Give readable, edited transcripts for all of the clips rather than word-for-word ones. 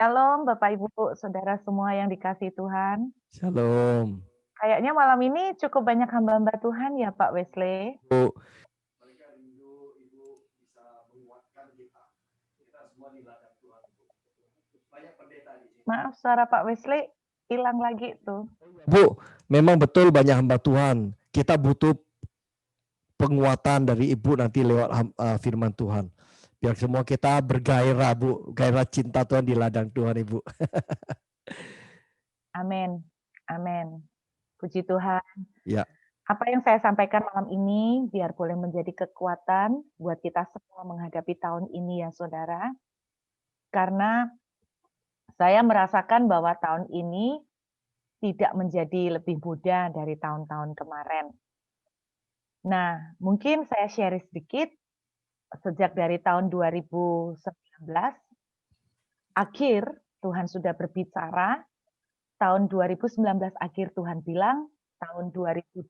Shalom Bapak Ibu, Saudara semua yang dikasihi Tuhan. Shalom. Kayaknya malam ini cukup banyak hamba-hamba Tuhan ya Pak Wesley. Bu, Mereka rindu Ibu bisa menguatkan kita. Kita semua di ladang Tuhan. Banyak pendeta di sini. Maaf suara Pak Wesley hilang lagi tuh. Bu, memang betul banyak hamba Tuhan. Kita butuh penguatan dari Ibu nanti lewat firman Tuhan. Biar semua kita bergairah, Bu. Gairah cinta Tuhan di ladang Tuhan, Ibu. Amin. Amin. Puji Tuhan. Ya. Apa yang saya sampaikan malam ini biar boleh menjadi kekuatan buat kita semua menghadapi tahun ini ya Saudara. Karena saya merasakan bahwa tahun ini tidak menjadi lebih mudah dari tahun-tahun kemarin. Nah, mungkin saya share sedikit. Sejak dari tahun 2019, akhir Tuhan sudah berbicara, tahun 2019 akhir Tuhan bilang, tahun 2020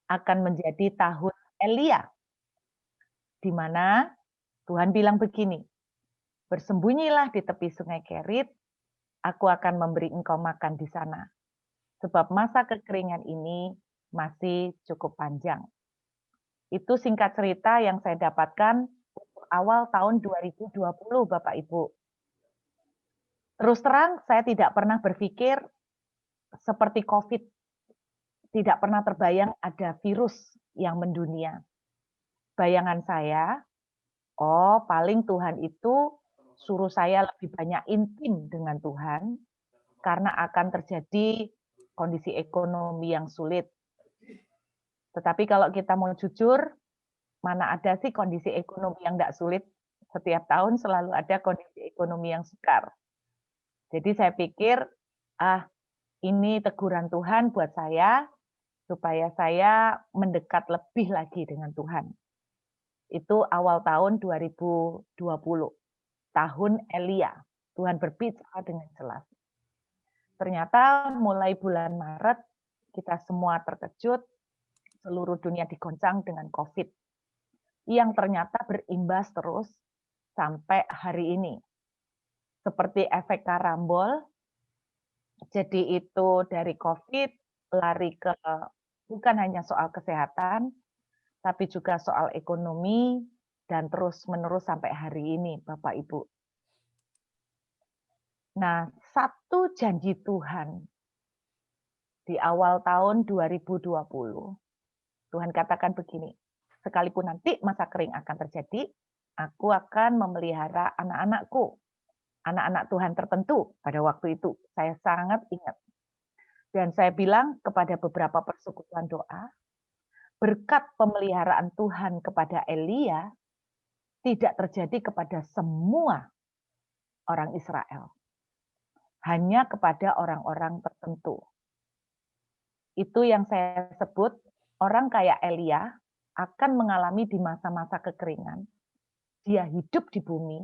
akan menjadi tahun Elia, di mana Tuhan bilang begini, bersembunyilah di tepi sungai Kerit, aku akan memberi engkau makan di sana. Sebab masa kekeringan ini masih cukup panjang. Itu singkat cerita yang saya dapatkan untuk awal tahun 2020, Bapak Ibu. Terus terang, saya tidak pernah berpikir seperti COVID. Tidak pernah terbayang ada virus yang mendunia. Bayangan saya, oh paling Tuhan itu suruh saya lebih banyak intim dengan Tuhan, karena akan terjadi kondisi ekonomi yang sulit. Tetapi kalau kita mau jujur, mana ada sih kondisi ekonomi yang tidak sulit? Setiap tahun selalu ada kondisi ekonomi yang sukar. Jadi saya pikir, ini teguran Tuhan buat saya, supaya saya mendekat lebih lagi dengan Tuhan. Itu awal tahun 2020, tahun Elia. Tuhan berbicara dengan jelas. Ternyata mulai bulan Maret, kita semua terkejut, seluruh dunia digoncang dengan COVID, yang ternyata berimbas terus sampai hari ini. Seperti efek karambol, jadi itu dari COVID, lari ke bukan hanya soal kesehatan, tapi juga soal ekonomi, dan terus-menerus sampai hari ini, Bapak Ibu. Nah, satu janji Tuhan di awal tahun 2020, Tuhan katakan begini, sekalipun nanti masa kering akan terjadi, aku akan memelihara anak-anakku, anak-anak Tuhan tertentu pada waktu itu. Saya sangat ingat. Dan saya bilang kepada beberapa persekutuan doa, berkat pemeliharaan Tuhan kepada Elia, tidak terjadi kepada semua orang Israel. Hanya kepada orang-orang tertentu. Itu yang saya sebut, orang kayak Elia akan mengalami di masa-masa kekeringan. Dia hidup di bumi,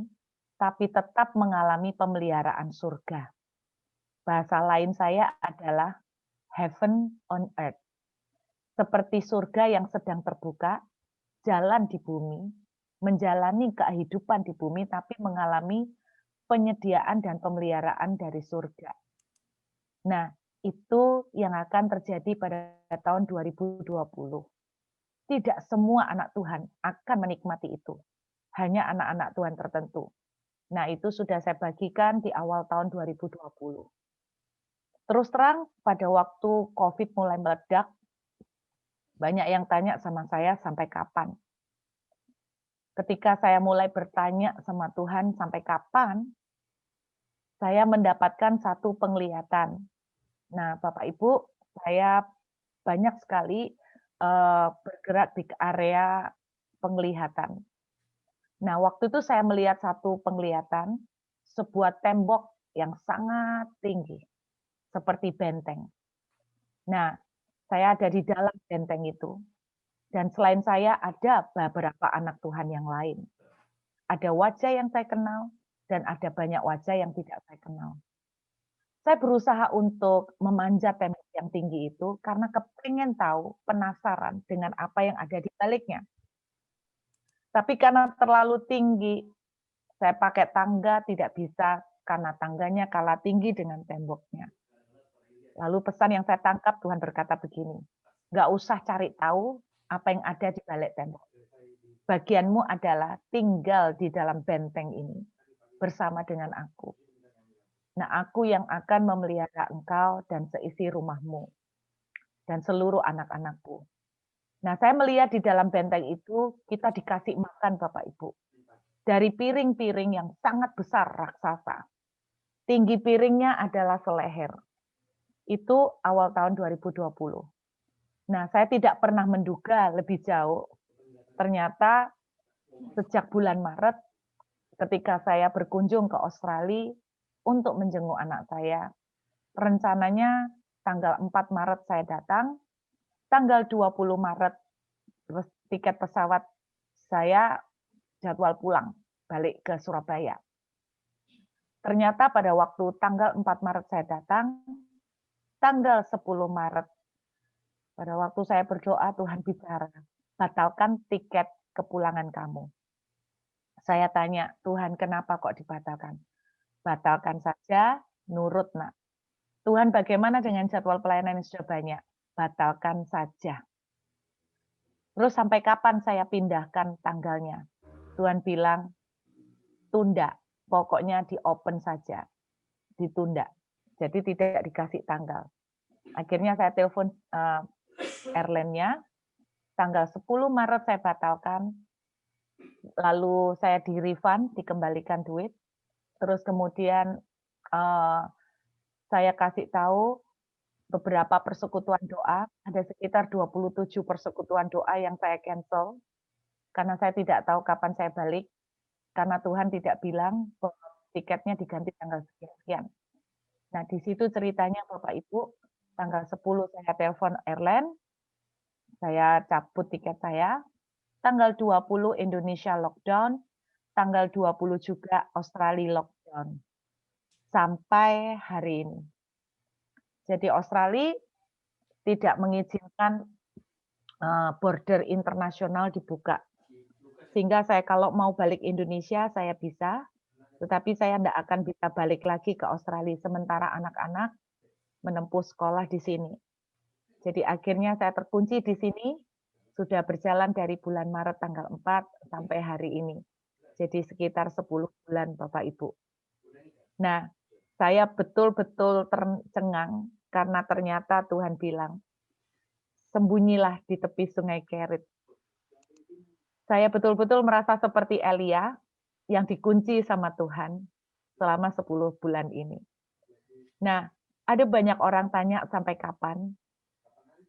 tapi tetap mengalami pemeliharaan surga. Bahasa lain saya adalah heaven on earth. Seperti surga yang sedang terbuka, jalan di bumi, menjalani kehidupan di bumi, tapi mengalami penyediaan dan pemeliharaan dari surga. Nah, itu yang akan terjadi pada tahun 2020. Tidak semua anak Tuhan akan menikmati itu. Hanya anak-anak Tuhan tertentu. Nah, itu sudah saya bagikan di awal tahun 2020. Terus terang, pada waktu COVID mulai meledak, banyak yang tanya sama saya sampai kapan. Ketika saya mulai bertanya sama Tuhan sampai kapan, saya mendapatkan satu penglihatan. Nah, Bapak Ibu, saya banyak sekali bergerak di area penglihatan. Nah, waktu itu saya melihat satu penglihatan, sebuah tembok yang sangat tinggi, seperti benteng. Nah, saya ada di dalam benteng itu. Dan selain saya, ada beberapa anak Tuhan yang lain. Ada wajah yang saya kenal, dan ada banyak wajah yang tidak saya kenal. Saya berusaha untuk memanjat tembok yang tinggi itu karena kepengen tahu, penasaran dengan apa yang ada di baliknya. Tapi karena terlalu tinggi, Saya pakai tangga, tidak bisa karena tangganya kalah tinggi dengan temboknya. Lalu pesan yang saya tangkap, Tuhan berkata begini, nggak usah cari tahu apa yang ada di balik tembok. Bagianmu adalah tinggal di dalam benteng ini bersama dengan aku. Nah, aku yang akan memelihara engkau dan seisi rumahmu dan seluruh anak-anakku. Nah, saya melihat di dalam benteng itu kita dikasih makan Bapak Ibu. Dari piring-piring yang sangat besar raksasa. Tinggi piringnya adalah seleher. Itu awal tahun 2020. Nah, saya tidak pernah menduga lebih jauh. Ternyata sejak bulan Maret, ketika saya berkunjung ke Australia untuk menjenguk anak saya, rencananya tanggal 4 Maret saya datang, tanggal 20 Maret tiket pesawat saya jadwal pulang, balik ke Surabaya. Ternyata pada waktu tanggal 4 Maret saya datang, tanggal 10 Maret, pada waktu saya berdoa, Tuhan bicara, batalkan tiket kepulangan kamu. Saya tanya, Tuhan kenapa kok dibatalkan? Batalkan saja, nurut nak. Tuhan bagaimana dengan jadwal pelayanan yang sudah banyak? Batalkan saja. Terus sampai kapan saya pindahkan tanggalnya? Tuhan bilang, tunda. Pokoknya di-open saja. Ditunda. Jadi tidak dikasih tanggal. Akhirnya saya telepon airline-nya, tanggal 10 Maret saya batalkan, lalu saya di-refund, dikembalikan duit, terus kemudian saya kasih tahu beberapa persekutuan doa, ada sekitar 27 persekutuan doa yang saya cancel, karena saya tidak tahu kapan saya balik, karena Tuhan tidak bilang bahwa tiketnya diganti tanggal sekian. Nah, di situ ceritanya Bapak Ibu, tanggal 10 saya telepon airline, saya cabut tiket saya, tanggal 20 Indonesia lockdown, tanggal 20 juga Australia lockdown. Sampai hari ini. Jadi Australia tidak mengizinkan border internasional dibuka. Sehingga saya kalau mau balik Indonesia, saya bisa, tetapi saya tidak akan bisa balik lagi ke Australia, sementara anak-anak menempuh sekolah di sini. Jadi akhirnya saya terkunci di sini, sudah berjalan dari bulan Maret tanggal 4 sampai hari ini. Jadi sekitar 10 bulan Bapak Ibu. Nah, saya betul-betul tercengang karena ternyata Tuhan bilang, sembunyilah di tepi sungai Kerit. Saya betul-betul merasa seperti Elia yang dikunci sama Tuhan selama 10 bulan ini. Nah, ada banyak orang tanya sampai kapan.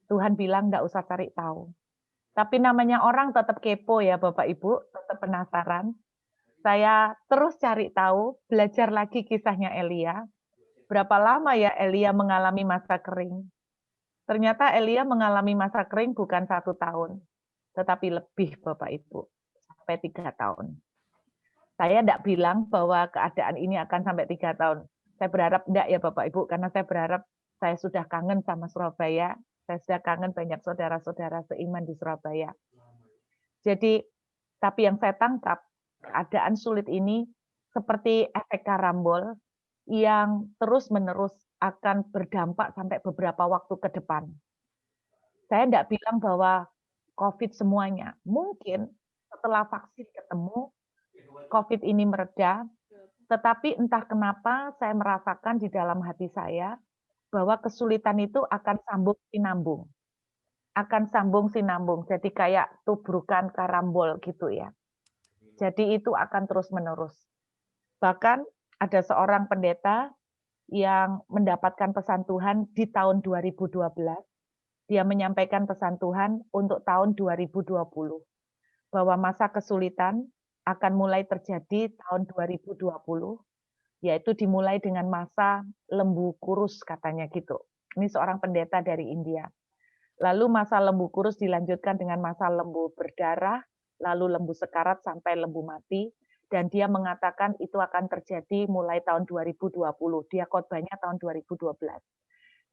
Tuhan bilang enggak usah cari tahu. Tapi namanya orang tetap kepo ya Bapak Ibu, tetap penasaran. Saya terus cari tahu, belajar lagi kisahnya Elia. Berapa lama ya Elia mengalami masa kering? Ternyata Elia mengalami masa kering bukan 1 tahun, tetapi lebih Bapak Ibu, sampai 3 tahun. Saya tidak bilang bahwa keadaan ini akan sampai 3 tahun. Saya berharap tidak ya Bapak Ibu, karena saya berharap saya sudah kangen sama Surabaya, saya sudah kangen banyak saudara-saudara seiman di Surabaya. Jadi, tapi yang saya tangkap, keadaan sulit ini seperti efek karambol yang terus-menerus akan berdampak sampai beberapa waktu ke depan. Saya tidak bilang bahwa COVID semuanya. Mungkin setelah vaksin ketemu, COVID ini mereda, tetapi entah kenapa saya merasakan di dalam hati saya bahwa kesulitan itu akan sambung-sinambung. Akan sambung-sinambung. Jadi kayak tubrukan karambol gitu ya. Jadi itu akan terus-menerus. Bahkan ada seorang pendeta yang mendapatkan pesan Tuhan di tahun 2012. Dia menyampaikan pesan Tuhan untuk tahun 2020. Bahwa masa kesulitan akan mulai terjadi tahun 2020, yaitu dimulai dengan masa lembu kurus katanya gitu. Ini seorang pendeta dari India. Lalu masa lembu kurus dilanjutkan dengan masa lembu berdarah, lalu lembu sekarat sampai lembu mati, dan dia mengatakan itu akan terjadi mulai tahun 2020. Dia khotbahnya tahun 2012.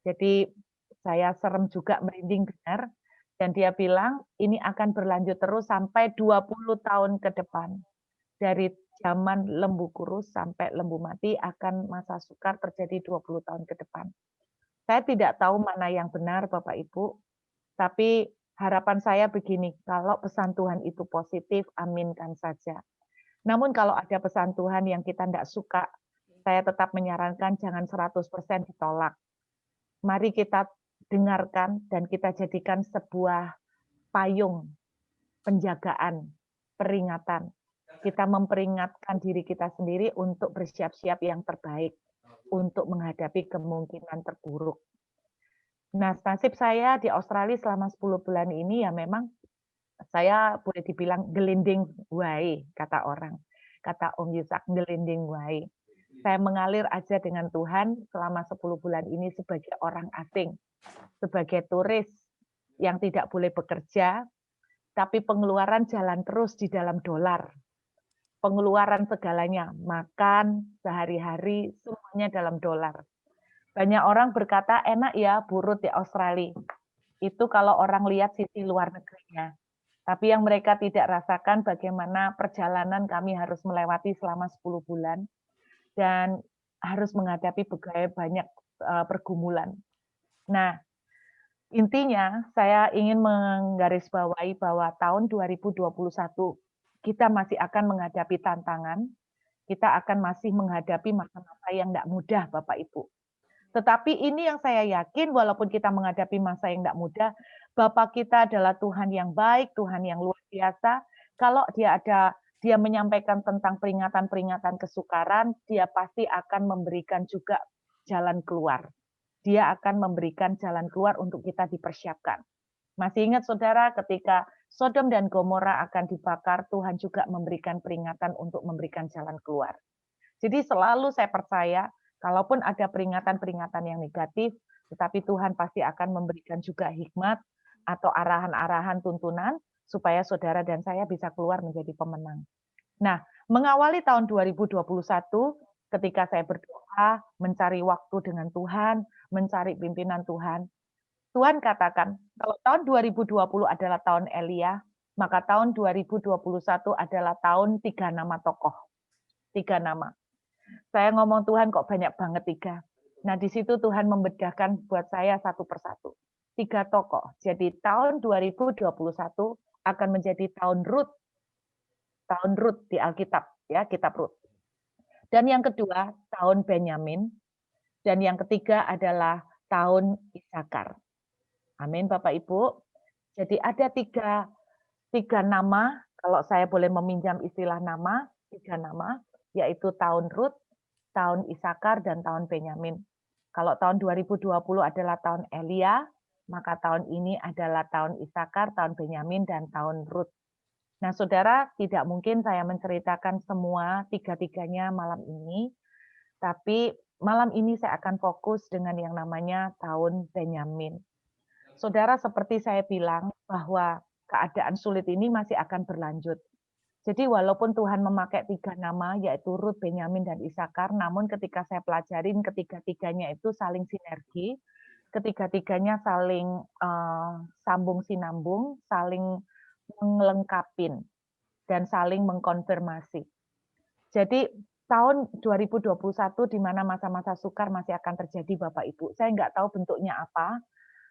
Jadi saya serem juga merinding dengar, dan dia bilang ini akan berlanjut terus sampai 20 tahun ke depan. Dari zaman lembu kurus sampai lembu mati akan masa sukar terjadi 20 tahun ke depan. Saya tidak tahu mana yang benar Bapak Ibu, tapi harapan saya begini, kalau pesan Tuhan itu positif, aminkan saja. Namun kalau ada pesan Tuhan yang kita tidak suka, saya tetap menyarankan jangan 100% ditolak. Mari kita dengarkan dan kita jadikan sebuah payung penjagaan, peringatan. Kita memperingatkan diri kita sendiri untuk bersiap-siap yang terbaik, untuk menghadapi kemungkinan terburuk. Nah, nasib saya di Australia selama 10 bulan ini ya memang saya boleh dibilang gelinding wae, kata orang. Kata Om Yusak, gelinding wae. Saya mengalir aja dengan Tuhan selama 10 bulan ini sebagai orang asing, sebagai turis yang tidak boleh bekerja, tapi pengeluaran jalan terus di dalam dolar. Pengeluaran segalanya, makan, sehari-hari, semuanya dalam dolar. Banyak orang berkata, enak ya burut di Australia. Itu kalau orang lihat sisi luar negerinya. Tapi yang mereka tidak rasakan bagaimana perjalanan kami harus melewati selama 10 bulan dan harus menghadapi berbagai banyak pergumulan. Nah, intinya saya ingin menggarisbawahi bahwa tahun 2021 kita masih akan menghadapi tantangan, kita akan masih menghadapi masa-masa yang tidak mudah Bapak Ibu. Tetapi ini yang saya yakin walaupun kita menghadapi masa yang tidak mudah, Bapak kita adalah Tuhan yang baik, Tuhan yang luar biasa. Kalau dia menyampaikan tentang peringatan-peringatan kesukaran, dia pasti akan memberikan juga jalan keluar. Dia akan memberikan jalan keluar untuk kita dipersiapkan. Masih ingat saudara ketika Sodom dan Gomora akan dibakar, Tuhan juga memberikan peringatan untuk memberikan jalan keluar. Jadi selalu saya percaya, kalaupun ada peringatan-peringatan yang negatif, tetapi Tuhan pasti akan memberikan juga hikmat atau arahan-arahan tuntunan supaya saudara dan saya bisa keluar menjadi pemenang. Nah, mengawali tahun 2021, ketika saya berdoa, mencari waktu dengan Tuhan, mencari pimpinan Tuhan, Tuhan katakan, kalau tahun 2020 adalah tahun Elia, maka tahun 2021 adalah tahun 3 nama tokoh. 3 nama. Saya ngomong Tuhan kok banyak banget 3. Nah di situ Tuhan membedahkan buat saya satu persatu. 3 tokoh. Jadi tahun 2021 akan menjadi tahun Rut. Tahun Rut di Alkitab, ya kitab Rut. Dan yang kedua tahun Benyamin. Dan yang ketiga adalah tahun Isakar. Amin Bapak Ibu. Jadi ada tiga nama, kalau saya boleh meminjam istilah nama, 3 nama, yaitu tahun Rut, tahun Isakar, dan tahun Benyamin. Kalau tahun 2020 adalah tahun Elia, maka tahun ini adalah tahun Isakar, tahun Benyamin, dan tahun Rut. Nah saudara, tidak mungkin saya menceritakan semua 3-tiganya malam ini, tapi malam ini saya akan fokus dengan yang namanya tahun Benyamin. Saudara, seperti saya bilang bahwa keadaan sulit ini masih akan berlanjut. Jadi walaupun Tuhan memakai 3 nama, yaitu Rut, Benyamin, dan Isakar, namun ketika saya pelajarin ketiga-tiganya itu saling sinergi, ketiga-tiganya saling sambung-sinambung, saling melengkapin, dan saling mengkonfirmasi. Jadi tahun 2021 di mana masa-masa sukar masih akan terjadi Bapak Ibu. Saya nggak tahu bentuknya apa,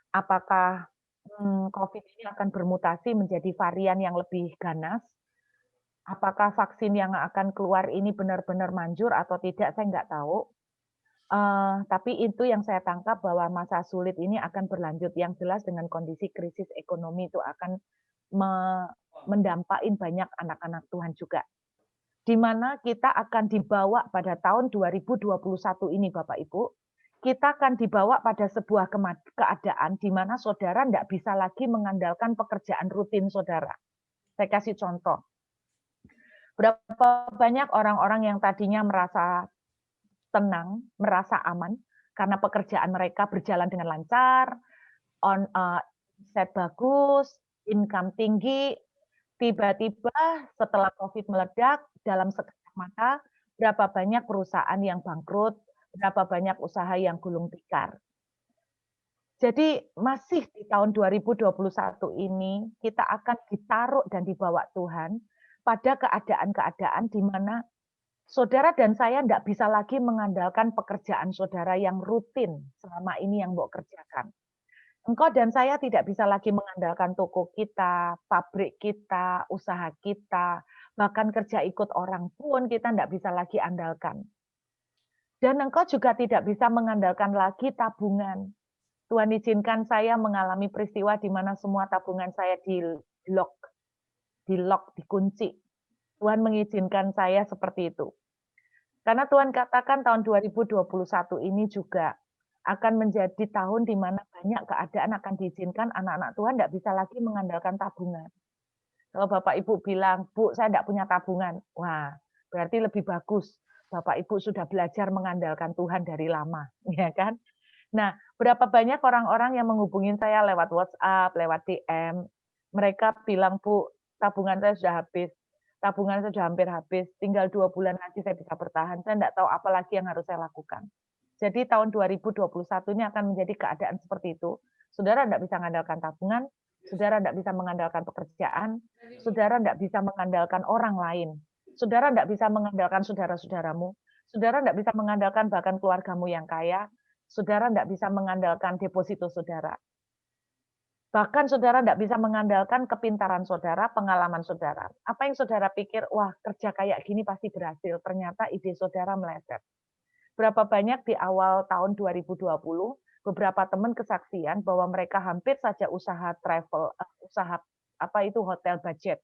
apakah COVID ini akan bermutasi menjadi varian yang lebih ganas? Apakah vaksin yang akan keluar ini benar-benar manjur atau tidak, saya nggak tahu. Tapi itu yang saya tangkap bahwa masa sulit ini akan berlanjut. Yang jelas dengan kondisi krisis ekonomi itu akan mendampakin banyak anak-anak Tuhan juga. Di mana kita akan dibawa pada tahun 2021 ini Bapak Ibu, kita akan dibawa pada sebuah keadaan di mana saudara tidak bisa lagi mengandalkan pekerjaan rutin saudara. Saya kasih contoh. Berapa banyak orang-orang yang tadinya merasa tenang, merasa aman, karena pekerjaan mereka berjalan dengan lancar, set bagus, income tinggi, tiba-tiba setelah COVID meledak, dalam sekejap mata, berapa banyak perusahaan yang bangkrut, berapa banyak usaha yang gulung tikar. Jadi masih di tahun 2021 ini kita akan ditaruh dan dibawa Tuhan pada keadaan-keadaan di mana Saudara dan saya tidak bisa lagi mengandalkan pekerjaan saudara yang rutin selama ini yang Mbok kerjakan. Engkau dan saya tidak bisa lagi mengandalkan toko kita, pabrik kita, usaha kita, bahkan kerja ikut orang pun kita tidak bisa lagi andalkan. Dan engkau juga tidak bisa mengandalkan lagi tabungan. Tuhan izinkan saya mengalami peristiwa di mana semua tabungan saya di-lock, dikunci. Tuhan mengizinkan saya seperti itu. Karena Tuhan katakan tahun 2021 ini juga akan menjadi tahun di mana banyak keadaan akan diizinkan anak-anak Tuhan tidak bisa lagi mengandalkan tabungan. Kalau Bapak Ibu bilang, Bu, saya tidak punya tabungan. Wah, berarti lebih bagus. Bapak Ibu sudah belajar mengandalkan Tuhan dari lama, ya kan? Nah, berapa banyak orang-orang yang menghubungin saya lewat WhatsApp, lewat DM, mereka bilang, Bu, tabungan saya sudah habis, tabungan saya sudah hampir habis, tinggal 2 bulan lagi saya bisa bertahan, saya tidak tahu apa lagi yang harus saya lakukan. Jadi tahun 2021 ini akan menjadi keadaan seperti itu. Saudara tidak bisa mengandalkan tabungan, saudara tidak bisa mengandalkan pekerjaan, saudara tidak bisa mengandalkan orang lain, saudara tidak bisa mengandalkan saudara-saudaramu, saudara tidak bisa mengandalkan bahkan keluargamu yang kaya, saudara tidak bisa mengandalkan deposito saudara. Bahkan saudara tidak bisa mengandalkan kepintaran saudara, pengalaman saudara. Apa yang saudara pikir, wah kerja kayak gini pasti berhasil, ternyata ide saudara meleset. Berapa banyak di awal tahun 2020, beberapa teman kesaksian bahwa mereka hampir saja usaha travel, usaha apa itu hotel budget.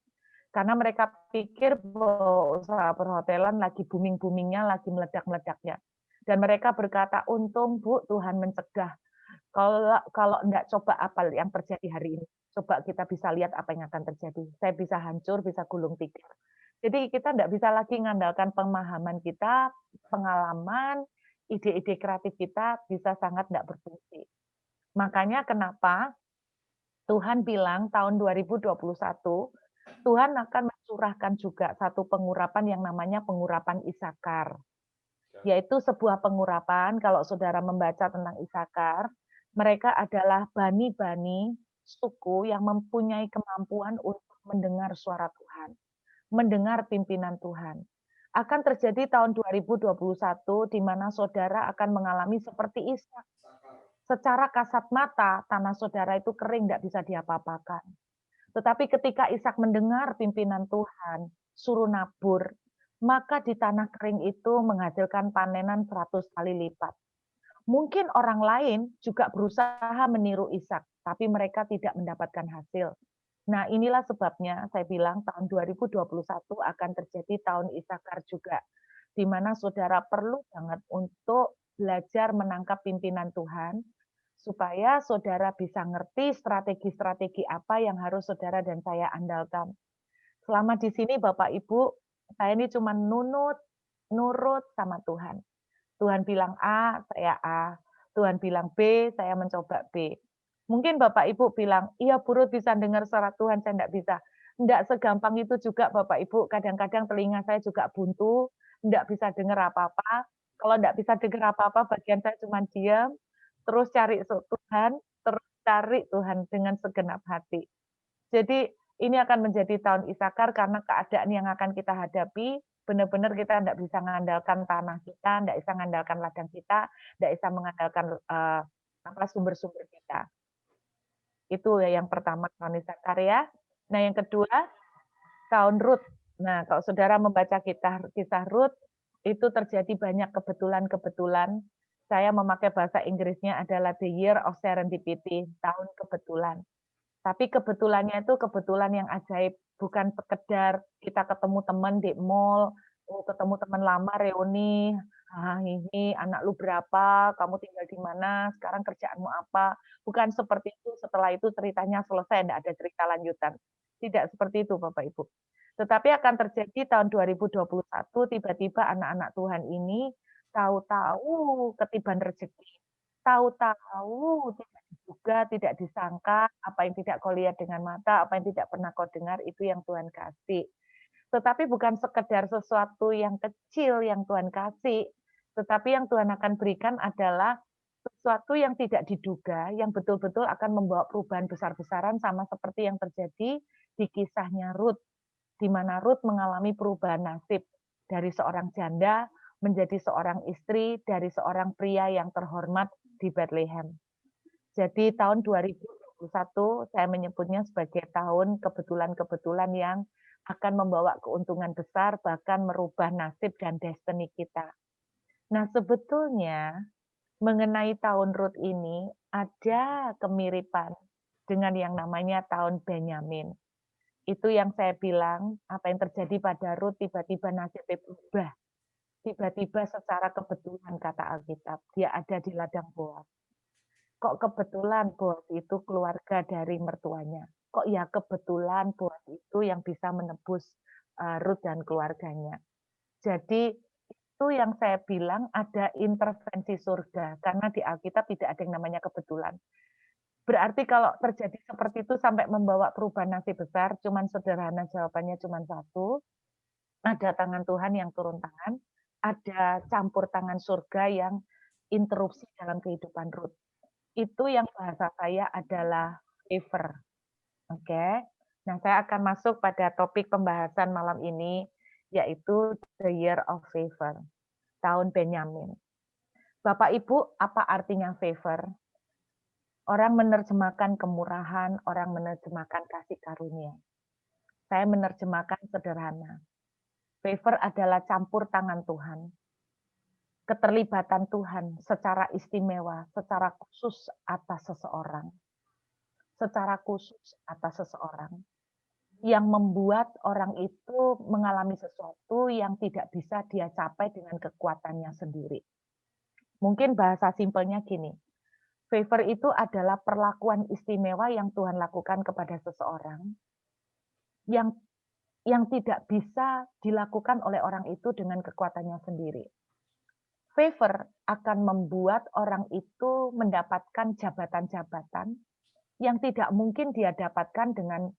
Karena mereka pikir bahwa usaha perhotelan lagi booming-boomingnya, lagi meledak-meledaknya. Dan mereka berkata, untung Bu, Tuhan mencegah. Kalau enggak coba apa yang terjadi hari ini. Coba kita bisa lihat apa yang akan terjadi. Saya bisa hancur, bisa gulung tikar. Jadi kita enggak bisa lagi mengandalkan pemahaman kita, pengalaman, ide-ide kreatif kita bisa sangat enggak berfungsi. Makanya kenapa Tuhan bilang tahun 2021, Tuhan akan mencurahkan juga satu pengurapan yang namanya pengurapan Isakar. Yaitu sebuah pengurapan, kalau saudara membaca tentang Isakar, mereka adalah bani-bani suku yang mempunyai kemampuan untuk mendengar suara Tuhan, mendengar pimpinan Tuhan. Akan terjadi tahun 2021 di mana saudara akan mengalami seperti Ishak. Secara kasat mata, tanah saudara itu kering, tidak bisa diapa-apakan. Tetapi ketika Ishak mendengar pimpinan Tuhan, suruh nabur, maka di tanah kering itu menghasilkan panenan 100 kali lipat. Mungkin orang lain juga berusaha meniru Ishak, tapi mereka tidak mendapatkan hasil. Nah, inilah sebabnya saya bilang tahun 2021 akan terjadi tahun Isakar juga, di mana saudara perlu banget untuk belajar menangkap pimpinan Tuhan, supaya saudara bisa ngerti strategi-strategi apa yang harus saudara dan saya andalkan. Selama di sini Bapak Ibu, saya ini cuma nurut sama Tuhan. Tuhan bilang A, saya A. Tuhan bilang B, saya mencoba B. Mungkin Bapak Ibu bilang, iya Bu Ruth bisa dengar suara Tuhan, saya tidak bisa. Tidak segampang itu juga Bapak Ibu, kadang-kadang telinga saya juga buntu, tidak bisa dengar apa-apa. Kalau tidak bisa dengar apa-apa, bagian saya cuma diam, terus cari Tuhan, terus cari Tuhan dengan segenap hati. Jadi ini akan menjadi tahun Isakar karena keadaan yang akan kita hadapi, benar-benar kita tidak bisa mengandalkan tanah kita, tidak bisa mengandalkan ladang kita, tidak bisa mengandalkan sumber-sumber kita. Itu ya yang pertama tahun Isakar ya. Nah yang kedua tahun Rut. Nah kalau saudara membaca kisah Rut, itu terjadi banyak kebetulan-kebetulan. Saya memakai bahasa Inggrisnya adalah the year of serendipity, tahun kebetulan. Tapi kebetulannya itu kebetulan yang ajaib, bukan sekedar kita ketemu teman di mall, ketemu teman lama reuni, ini anak lu berapa, kamu tinggal di mana, sekarang kerjaanmu apa. Bukan seperti itu, setelah itu ceritanya selesai, tidak ada cerita lanjutan. Tidak seperti itu Bapak Ibu. Tetapi akan terjadi tahun 2021, tiba-tiba anak-anak Tuhan ini tahu-tahu ketiban rezeki. Tahu-tahu tidak diduga, tidak disangka, apa yang tidak kau lihat dengan mata, apa yang tidak pernah kau dengar, itu yang Tuhan kasih. Tetapi bukan sekedar sesuatu yang kecil yang Tuhan kasih, tetapi yang Tuhan akan berikan adalah sesuatu yang tidak diduga, yang betul-betul akan membawa perubahan besar-besaran sama seperti yang terjadi di kisahnya Rut, di mana Rut mengalami perubahan nasib. dari seorang janda menjadi seorang istri, dari seorang pria yang terhormat di Bethlehem. Jadi tahun 2021 saya menyebutnya sebagai tahun kebetulan-kebetulan yang akan membawa keuntungan besar, bahkan merubah nasib dan destiny kita. Nah, sebetulnya mengenai tahun Rut ini ada kemiripan dengan yang namanya tahun Benyamin. Itu yang saya bilang, apa yang terjadi pada Rut tiba-tiba nasibnya berubah. Tiba-tiba secara kebetulan kata Alkitab, dia ada di ladang Boaz. Kok kebetulan Boaz itu keluarga dari mertuanya? Kok ya kebetulan Boaz itu yang bisa menebus Rut dan keluarganya. Jadi itu yang saya bilang ada intervensi surga, karena di Alkitab tidak ada yang namanya kebetulan. Berarti kalau terjadi seperti itu sampai membawa perubahan nasib besar, cuman sederhana jawabannya cuman satu, ada tangan Tuhan yang turun tangan, ada campur tangan surga yang interupsi dalam kehidupan Rut. Itu yang bahasa saya adalah favor. Oke. Nah, saya akan masuk pada topik pembahasan malam ini, yaitu the year of favor, tahun Benyamin. Bapak Ibu, apa artinya favor? Orang menerjemahkan kemurahan, orang menerjemahkan kasih karunia. Saya menerjemahkan sederhana. Favor adalah campur tangan Tuhan. Keterlibatan Tuhan secara istimewa, secara khusus atas seseorang. Secara khusus atas seseorang. Yang membuat orang itu mengalami sesuatu yang tidak bisa dia capai dengan kekuatannya sendiri. Mungkin bahasa simpelnya gini. Favor itu adalah perlakuan istimewa yang Tuhan lakukan kepada seseorang yang tidak bisa dilakukan oleh orang itu dengan kekuatannya sendiri. Favor akan membuat orang itu mendapatkan jabatan-jabatan yang tidak mungkin dia dapatkan dengan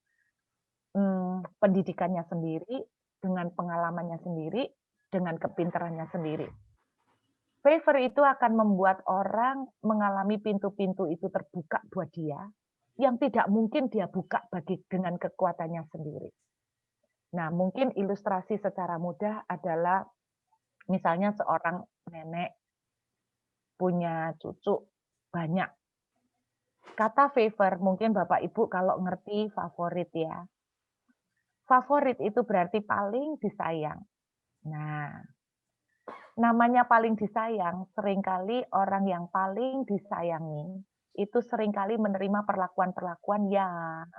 pendidikannya sendiri, dengan pengalamannya sendiri, dengan kepintarannya sendiri. Favor itu akan membuat orang mengalami pintu-pintu itu terbuka buat dia, yang tidak mungkin dia buka dengan kekuatannya sendiri. Nah, mungkin ilustrasi secara mudah adalah misalnya seorang nenek punya cucu banyak. Kata favor, mungkin Bapak Ibu kalau ngerti favorit ya. Favorit itu berarti paling disayang. Nah, namanya paling disayang, seringkali orang yang paling disayangi itu seringkali menerima perlakuan-perlakuan yang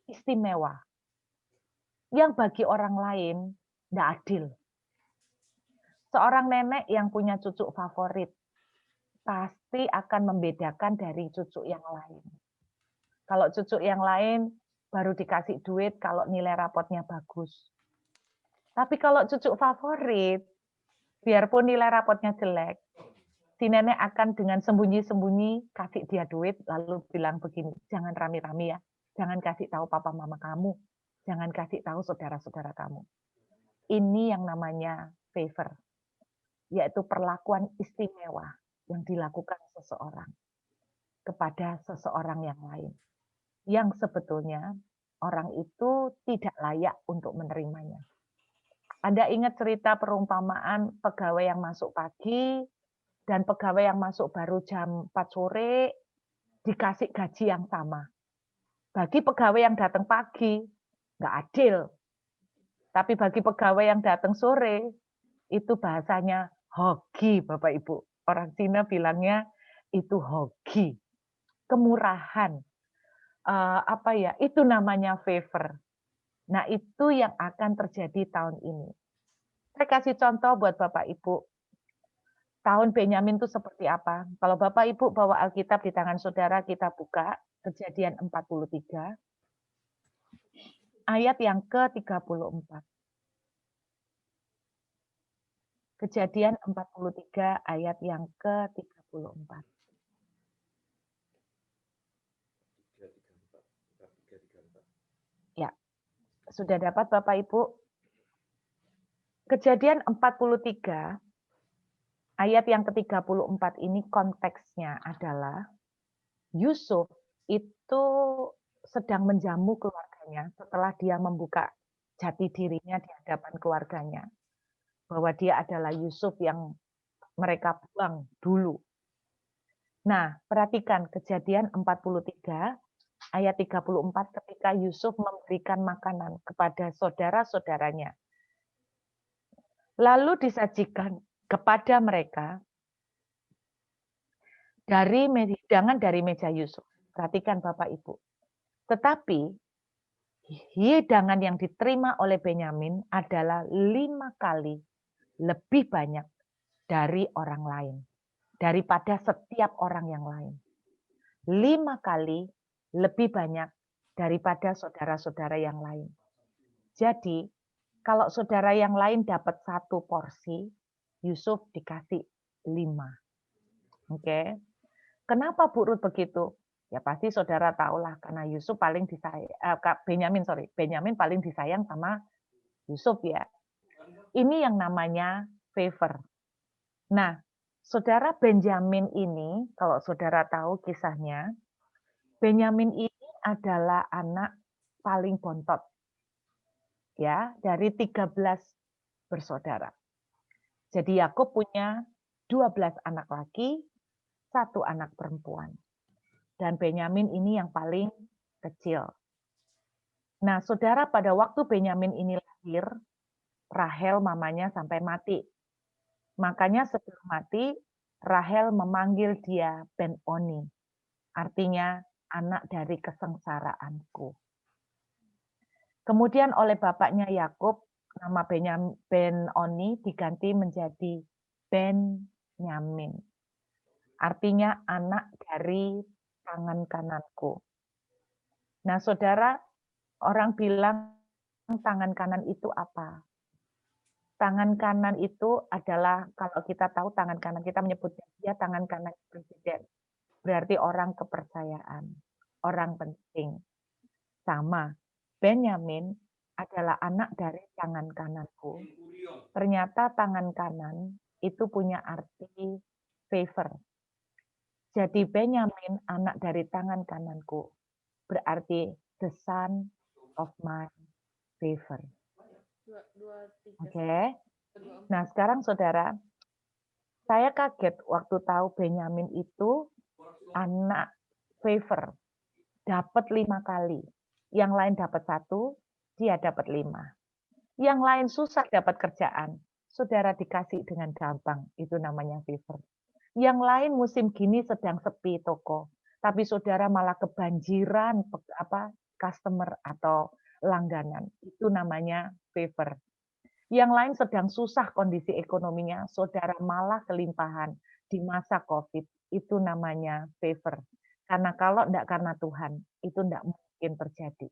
istimewa. Yang bagi orang lain tidak adil. Seorang nenek yang punya cucu favorit pasti akan membedakan dari cucu yang lain. Kalau cucu yang lain baru dikasih duit kalau nilai rapotnya bagus. Tapi kalau cucu favorit, biarpun nilai rapotnya jelek, si nenek akan dengan sembunyi-sembunyi kasih dia duit, lalu bilang begini, jangan rame-rame ya, jangan kasih tahu papa mama kamu, jangan kasih tahu saudara-saudara kamu. Ini yang namanya favor, yaitu perlakuan istimewa yang dilakukan seseorang kepada seseorang yang lain, yang sebetulnya orang itu tidak layak untuk menerimanya. Anda ingat cerita perumpamaan pegawai yang masuk pagi dan pegawai yang masuk baru jam 4 sore dikasih gaji yang sama. Bagi pegawai yang datang pagi, nggak adil. Tapi bagi pegawai yang datang sore, itu bahasanya hoki, Bapak Ibu. Orang Cina bilangnya itu hoki. Kemurahan. Itu namanya favor. Nah, itu yang akan terjadi tahun ini. Saya kasih contoh buat Bapak Ibu. Tahun Benyamin itu seperti apa? Kalau Bapak Ibu bawa Alkitab di tangan saudara, kita buka Kejadian 43, ayat yang ke-34. Kejadian 43, ayat yang ke-34. Ya, sudah dapat Bapak Ibu? Kejadian 43, ayat yang ke-34 ini konteksnya adalah Yusuf itu sedang menjamu keluarganya setelah dia membuka jati dirinya di hadapan keluarganya. bahwa dia adalah Yusuf yang mereka buang dulu. Nah, perhatikan Kejadian 43 ayat 34 ketika Yusuf memberikan makanan kepada saudara-saudaranya. Lalu disajikan kepada mereka dari hidangan dari meja Yusuf. Perhatikan Bapak Ibu. Tetapi hidangan yang diterima oleh Benyamin adalah 5 kali lebih banyak dari orang lain. Daripada setiap orang yang lain. 5 kali lebih banyak daripada saudara-saudara yang lain. Jadi, kalau saudara yang lain dapat 1 porsi, Yusuf dikasih 5. Oke. Kenapa Bu Ruth begitu? Ya pasti saudara tahulah karena Yusuf paling disayang, Benyamin paling disayang sama Yusuf ya. Ini yang namanya favor. Nah, saudara Benyamin ini, kalau saudara tahu kisahnya, Benyamin ini adalah anak paling bontot. Ya, dari 13 bersaudara. Jadi Yakub punya 12 anak laki, 1 anak perempuan. Dan Benyamin ini yang paling kecil. Nah, saudara, pada waktu Benyamin ini lahir, Rahel mamanya sampai mati. Makanya sebelum mati, Rahel memanggil dia Ben-Oni. Artinya, anak dari kesengsaraanku. Kemudian oleh bapaknya Yakub, nama Ben-Oni diganti menjadi Benyamin. Artinya anak dari tangan kananku. Nah, saudara, orang bilang tangan kanan itu apa? Tangan kanan itu adalah, kalau kita tahu tangan kanan, kita menyebutnya dia tangan kanan presiden. Berarti orang kepercayaan, orang penting. Sama, Benyamin adalah anak dari tangan kananku. Ternyata tangan kanan itu punya arti favor. Jadi Benyamin anak dari tangan kananku. Berarti the son of my favor. Oke. Nah, sekarang saudara, saya kaget waktu tahu Benyamin itu anak favor. Dapat 5 kali. Yang lain dapat 1, dia dapat 5. Yang lain susah dapat kerjaan. Saudara dikasih dengan gampang. Itu namanya favor. Yang lain musim gini sedang sepi toko. Tapi saudara malah kebanjiran customer atau langganan. Itu namanya favor. Yang lain sedang susah kondisi ekonominya, saudara malah kelimpahan di masa COVID. Itu namanya favor. Karena kalau tidak karena Tuhan, itu tidak mungkin terjadi.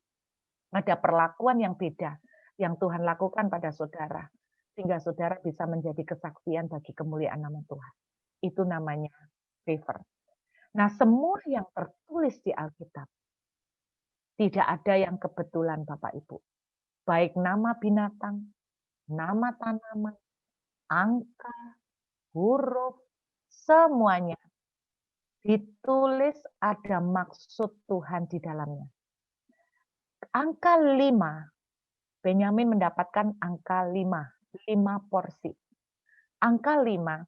Ada perlakuan yang beda yang Tuhan lakukan pada saudara. Sehingga saudara bisa menjadi kesaksian bagi kemuliaan nama Tuhan. Itu namanya favor. Nah, semua yang tertulis di Alkitab, tidak ada yang kebetulan Bapak Ibu. Baik nama binatang, nama tanaman, angka, huruf, semuanya ditulis ada maksud Tuhan di dalamnya. Angka 5, Benyamin mendapatkan angka 5 porsi. Angka 5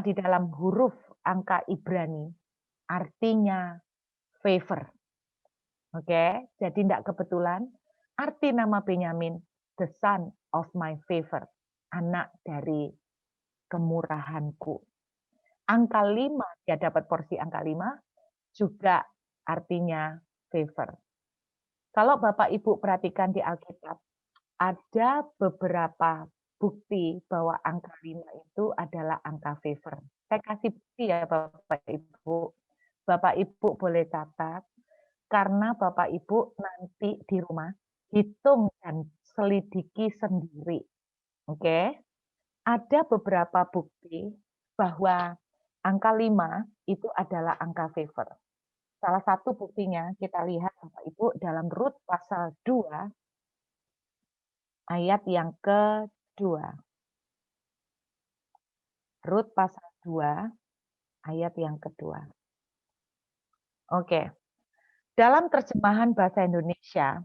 di dalam huruf angka Ibrani artinya favor. Oke, jadi tidak kebetulan. Arti nama Benyamin, the son of my favor, anak dari kemurahanku. Angka 5, dia dapat porsi angka 5, juga artinya favor. Kalau Bapak Ibu perhatikan di Alkitab, ada beberapa bukti bahwa angka 5 itu adalah angka favor. Saya kasih bukti ya Bapak Ibu. Bapak Ibu boleh catat, karena Bapak Ibu nanti di rumah hitung dan selidiki sendiri. Oke. Ada beberapa bukti bahwa angka 5 itu adalah angka favor. Salah satu buktinya kita lihat Bapak Ibu dalam Rut pasal 2 ayat yang kedua. Rut pasal 2 ayat yang kedua. Oke. Dalam terjemahan bahasa Indonesia,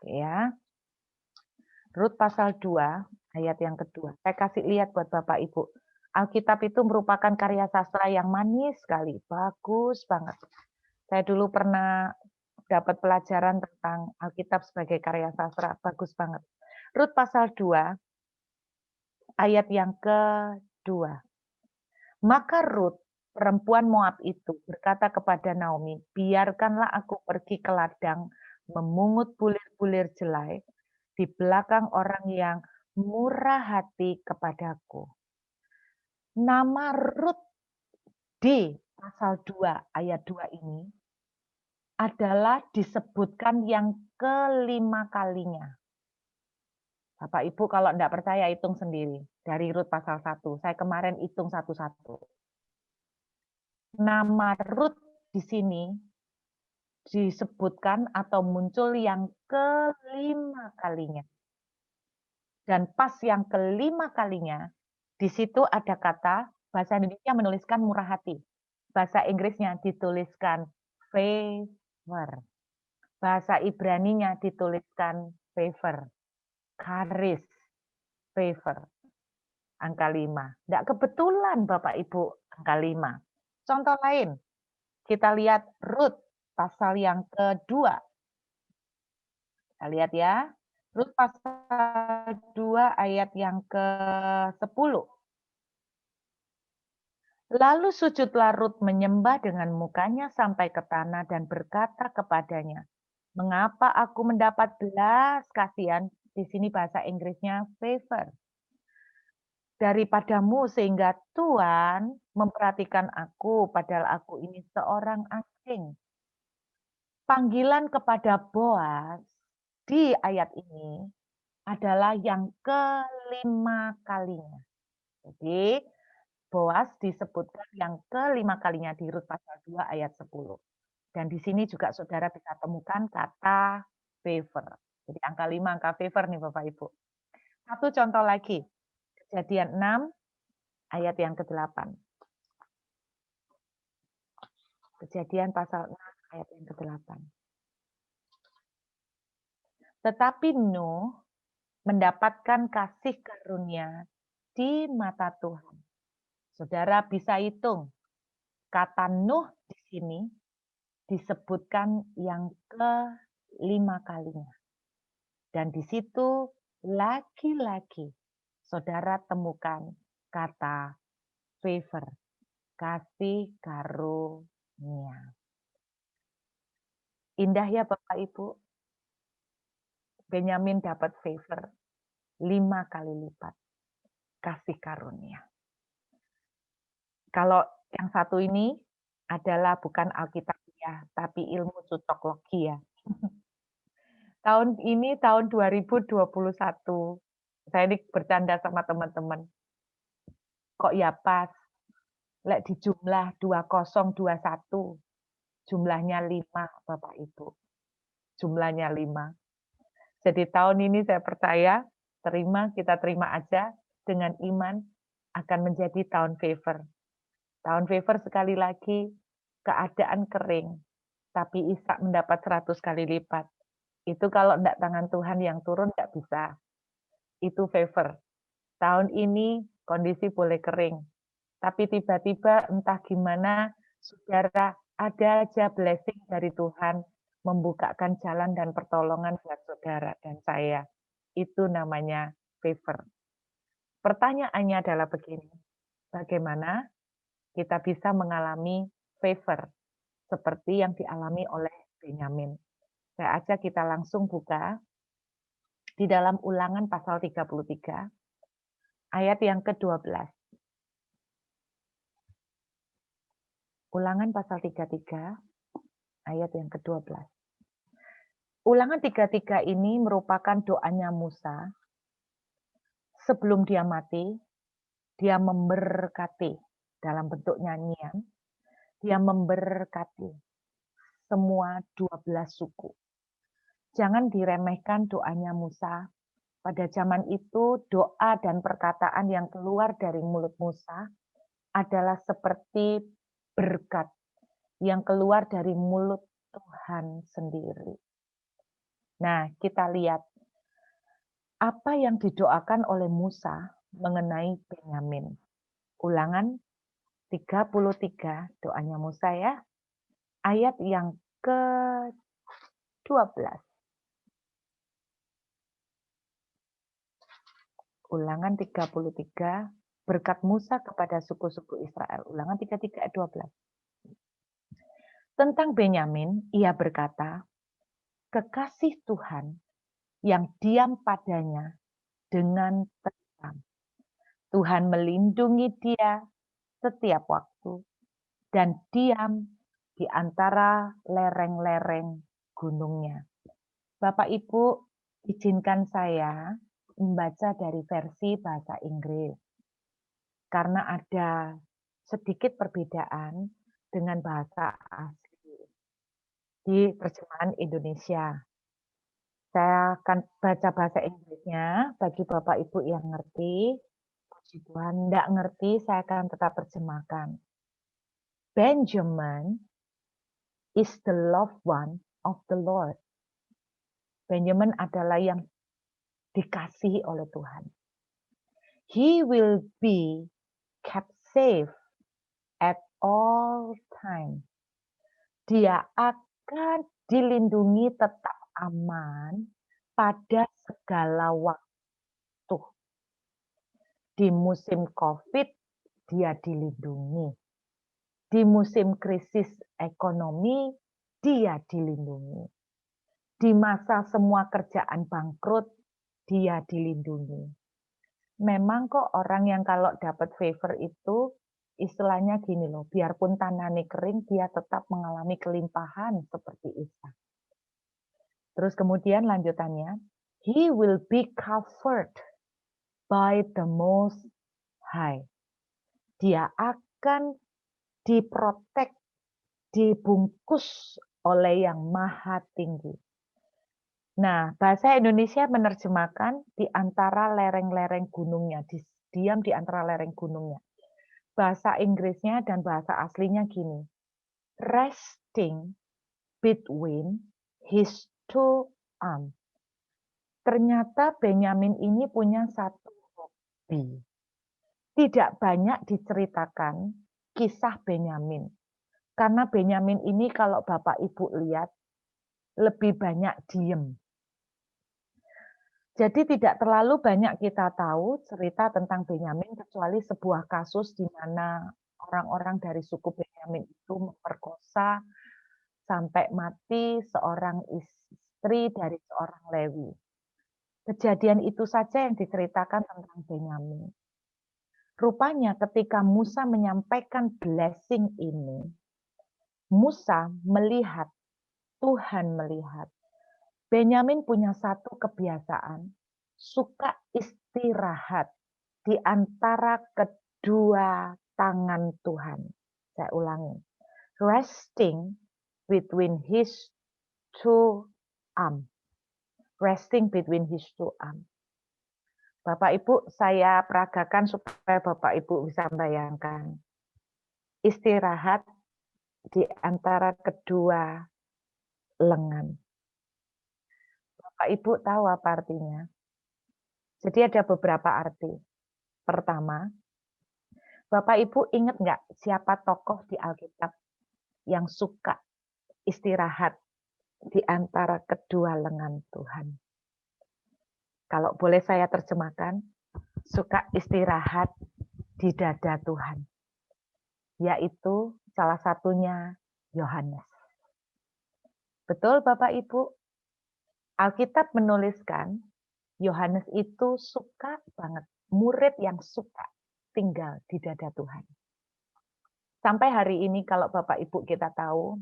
ya, Rut pasal 2 ayat yang kedua. Saya kasih lihat buat Bapak Ibu. Alkitab itu merupakan karya sastra yang manis sekali, bagus banget. Saya dulu pernah dapat pelajaran tentang Alkitab sebagai karya sastra, bagus banget. Rut pasal 2, ayat yang kedua. Maka Rut, perempuan Moab itu, berkata kepada Naomi, biarkanlah aku pergi ke ladang memungut bulir-bulir jelai di belakang orang yang murah hati kepadaku. Nama Rut di pasal 2 ayat 2 ini adalah disebutkan yang kelima kalinya. Bapak Ibu kalau tidak percaya hitung sendiri. Dari Rut pasal 1. Saya kemarin hitung satu-satu. Nama Rut di sini disebutkan atau muncul yang kelima kalinya. Dan pas yang kelima kalinya, di situ ada kata, bahasa Indonesia menuliskan murah hati. Bahasa Inggrisnya dituliskan favor. Bahasa Ibraninya dituliskan favor. Charis, favor. Angka 5. Tidak kebetulan Bapak Ibu angka 5. Contoh lain, kita lihat Rut pasal yang kedua. Kita lihat ya. Rut pasal 2 ayat yang ke-10. Lalu sujudlah Rut menyembah dengan mukanya sampai ke tanah dan berkata kepadanya, mengapa aku mendapat belas kasihan? Di sini bahasa Inggrisnya favor. Daripadamu sehingga Tuhan memperhatikan aku, padahal aku ini seorang asing. Panggilan kepada Boaz di ayat ini adalah yang kelima kalinya. Jadi Boaz disebutkan yang kelima kalinya di Rut pasal 2 ayat 10. Dan di sini juga saudara bisa temukan kata favor. Jadi angka 5, angka favor nih Bapak Ibu. Satu contoh lagi. Kejadian 6 ayat yang ke-8. Kejadian pasal 6 ayat yang ke-8. Tetapi Nuh mendapatkan kasih karunia di mata Tuhan. Saudara bisa hitung, kata Nuh di sini disebutkan yang kelima kalinya. Dan di situ lagi-lagi saudara temukan kata favor, kasih karunia. Indah ya Bapak Ibu. Benyamin dapat favor 5 kali lipat kasih karunia. Kalau yang satu ini adalah bukan Alkitabiah, tapi ilmu cocoklogi ya. Tahun ini tahun 2021. Saya ini bercanda sama teman-teman. Kok ya pas? Lek di jumlah 2021. Jumlahnya 5, Bapak Ibu. Jumlahnya 5. Jadi tahun ini saya percaya, kita terima aja dengan iman akan menjadi tahun favor. Tahun favor sekali lagi, keadaan kering, tapi Ishak mendapat 100 kali lipat. Itu kalau tidak tangan Tuhan yang turun, tidak bisa. Itu favor. Tahun ini kondisi boleh kering, tapi tiba-tiba entah gimana, saudara, ada aja blessing dari Tuhan, membukakan jalan dan pertolongan buat saudara dan saya. Itu namanya favor. Pertanyaannya adalah begini, bagaimana kita bisa mengalami favor seperti yang dialami oleh Benyamin? Saya ajak kita langsung buka di dalam Ulangan pasal 33, ayat yang ke-12. Ulangan pasal 33, ayat yang ke-12. Ulangan 33 ini merupakan doanya Musa. Sebelum dia mati, dia memberkati dalam bentuk nyanyian. Dia memberkati semua 12 suku. Jangan diremehkan doanya Musa. Pada zaman itu, doa dan perkataan yang keluar dari mulut Musa adalah seperti berkat yang keluar dari mulut Tuhan sendiri. Nah, kita lihat Apa yang didoakan oleh Musa mengenai Benyamin? Ulangan 33, doanya Musa ya. Ayat yang ke-12. Ulangan 33, berkat Musa kepada suku-suku Israel. Ulangan 33 ayat 12. Tentang Benyamin, ia berkata, kekasih Tuhan yang diam padanya dengan tenang. Tuhan melindungi dia setiap waktu dan diam di antara lereng-lereng gunungnya. Bapak Ibu, izinkan saya membaca dari versi bahasa Inggris. Karena ada sedikit perbedaan dengan bahasa asli di terjemahan Indonesia. Saya akan baca bahasa Inggrisnya bagi Bapak Ibu yang ngerti. Puji Tuhan, tidak ngerti, saya akan tetap terjemahkan. Benjamin is the loved one of the Lord. Benjamin adalah yang dikasihi oleh Tuhan. He will be kept safe at all time. Dia akan dilindungi tetap aman pada segala waktu. Di musim COVID, dia dilindungi. Di musim krisis ekonomi, dia dilindungi. Di masa semua kerjaan bangkrut, dia dilindungi. Memang kok orang yang kalau dapat favor itu, istilahnya gini loh, biarpun tanahnya kering, dia tetap mengalami kelimpahan seperti Ishak. Terus kemudian lanjutannya, he will be covered by the Most High. Dia akan diprotek, dibungkus oleh yang maha tinggi. Nah, bahasa Indonesia menerjemahkan di antara lereng-lereng gunungnya, diam di antara lereng gunungnya. Bahasa Inggrisnya dan bahasa aslinya gini, resting between his two arms. Ternyata Benyamin ini punya satu hobi. Tidak banyak diceritakan kisah Benyamin. Karena Benyamin ini kalau Bapak Ibu lihat, lebih banyak diem. Jadi tidak terlalu banyak kita tahu cerita tentang Benyamin kecuali sebuah kasus di mana orang-orang dari suku Benyamin itu memperkosa sampai mati seorang istri dari seorang Lewi. Kejadian itu saja yang diceritakan tentang Benyamin. Rupanya ketika Musa menyampaikan blessing ini, Musa melihat, Tuhan melihat, Benyamin punya satu kebiasaan, suka istirahat di antara kedua tangan Tuhan. Saya ulangi. Resting between his two arms. Resting between his two arms. Bapak Ibu, saya peragakan supaya Bapak Ibu bisa bayangkan. Istirahat di antara kedua lengan. Bapak Ibu tahu apa artinya? Jadi ada beberapa arti. Pertama, Bapak Ibu ingat nggak siapa tokoh di Alkitab yang suka istirahat di antara kedua lengan Tuhan? Kalau boleh saya terjemahkan, suka istirahat di dada Tuhan. Yaitu salah satunya Yohanes. Betul Bapak Ibu? Alkitab menuliskan Yohanes itu suka banget, murid yang suka tinggal di dada Tuhan. Sampai hari ini kalau Bapak Ibu kita tahu,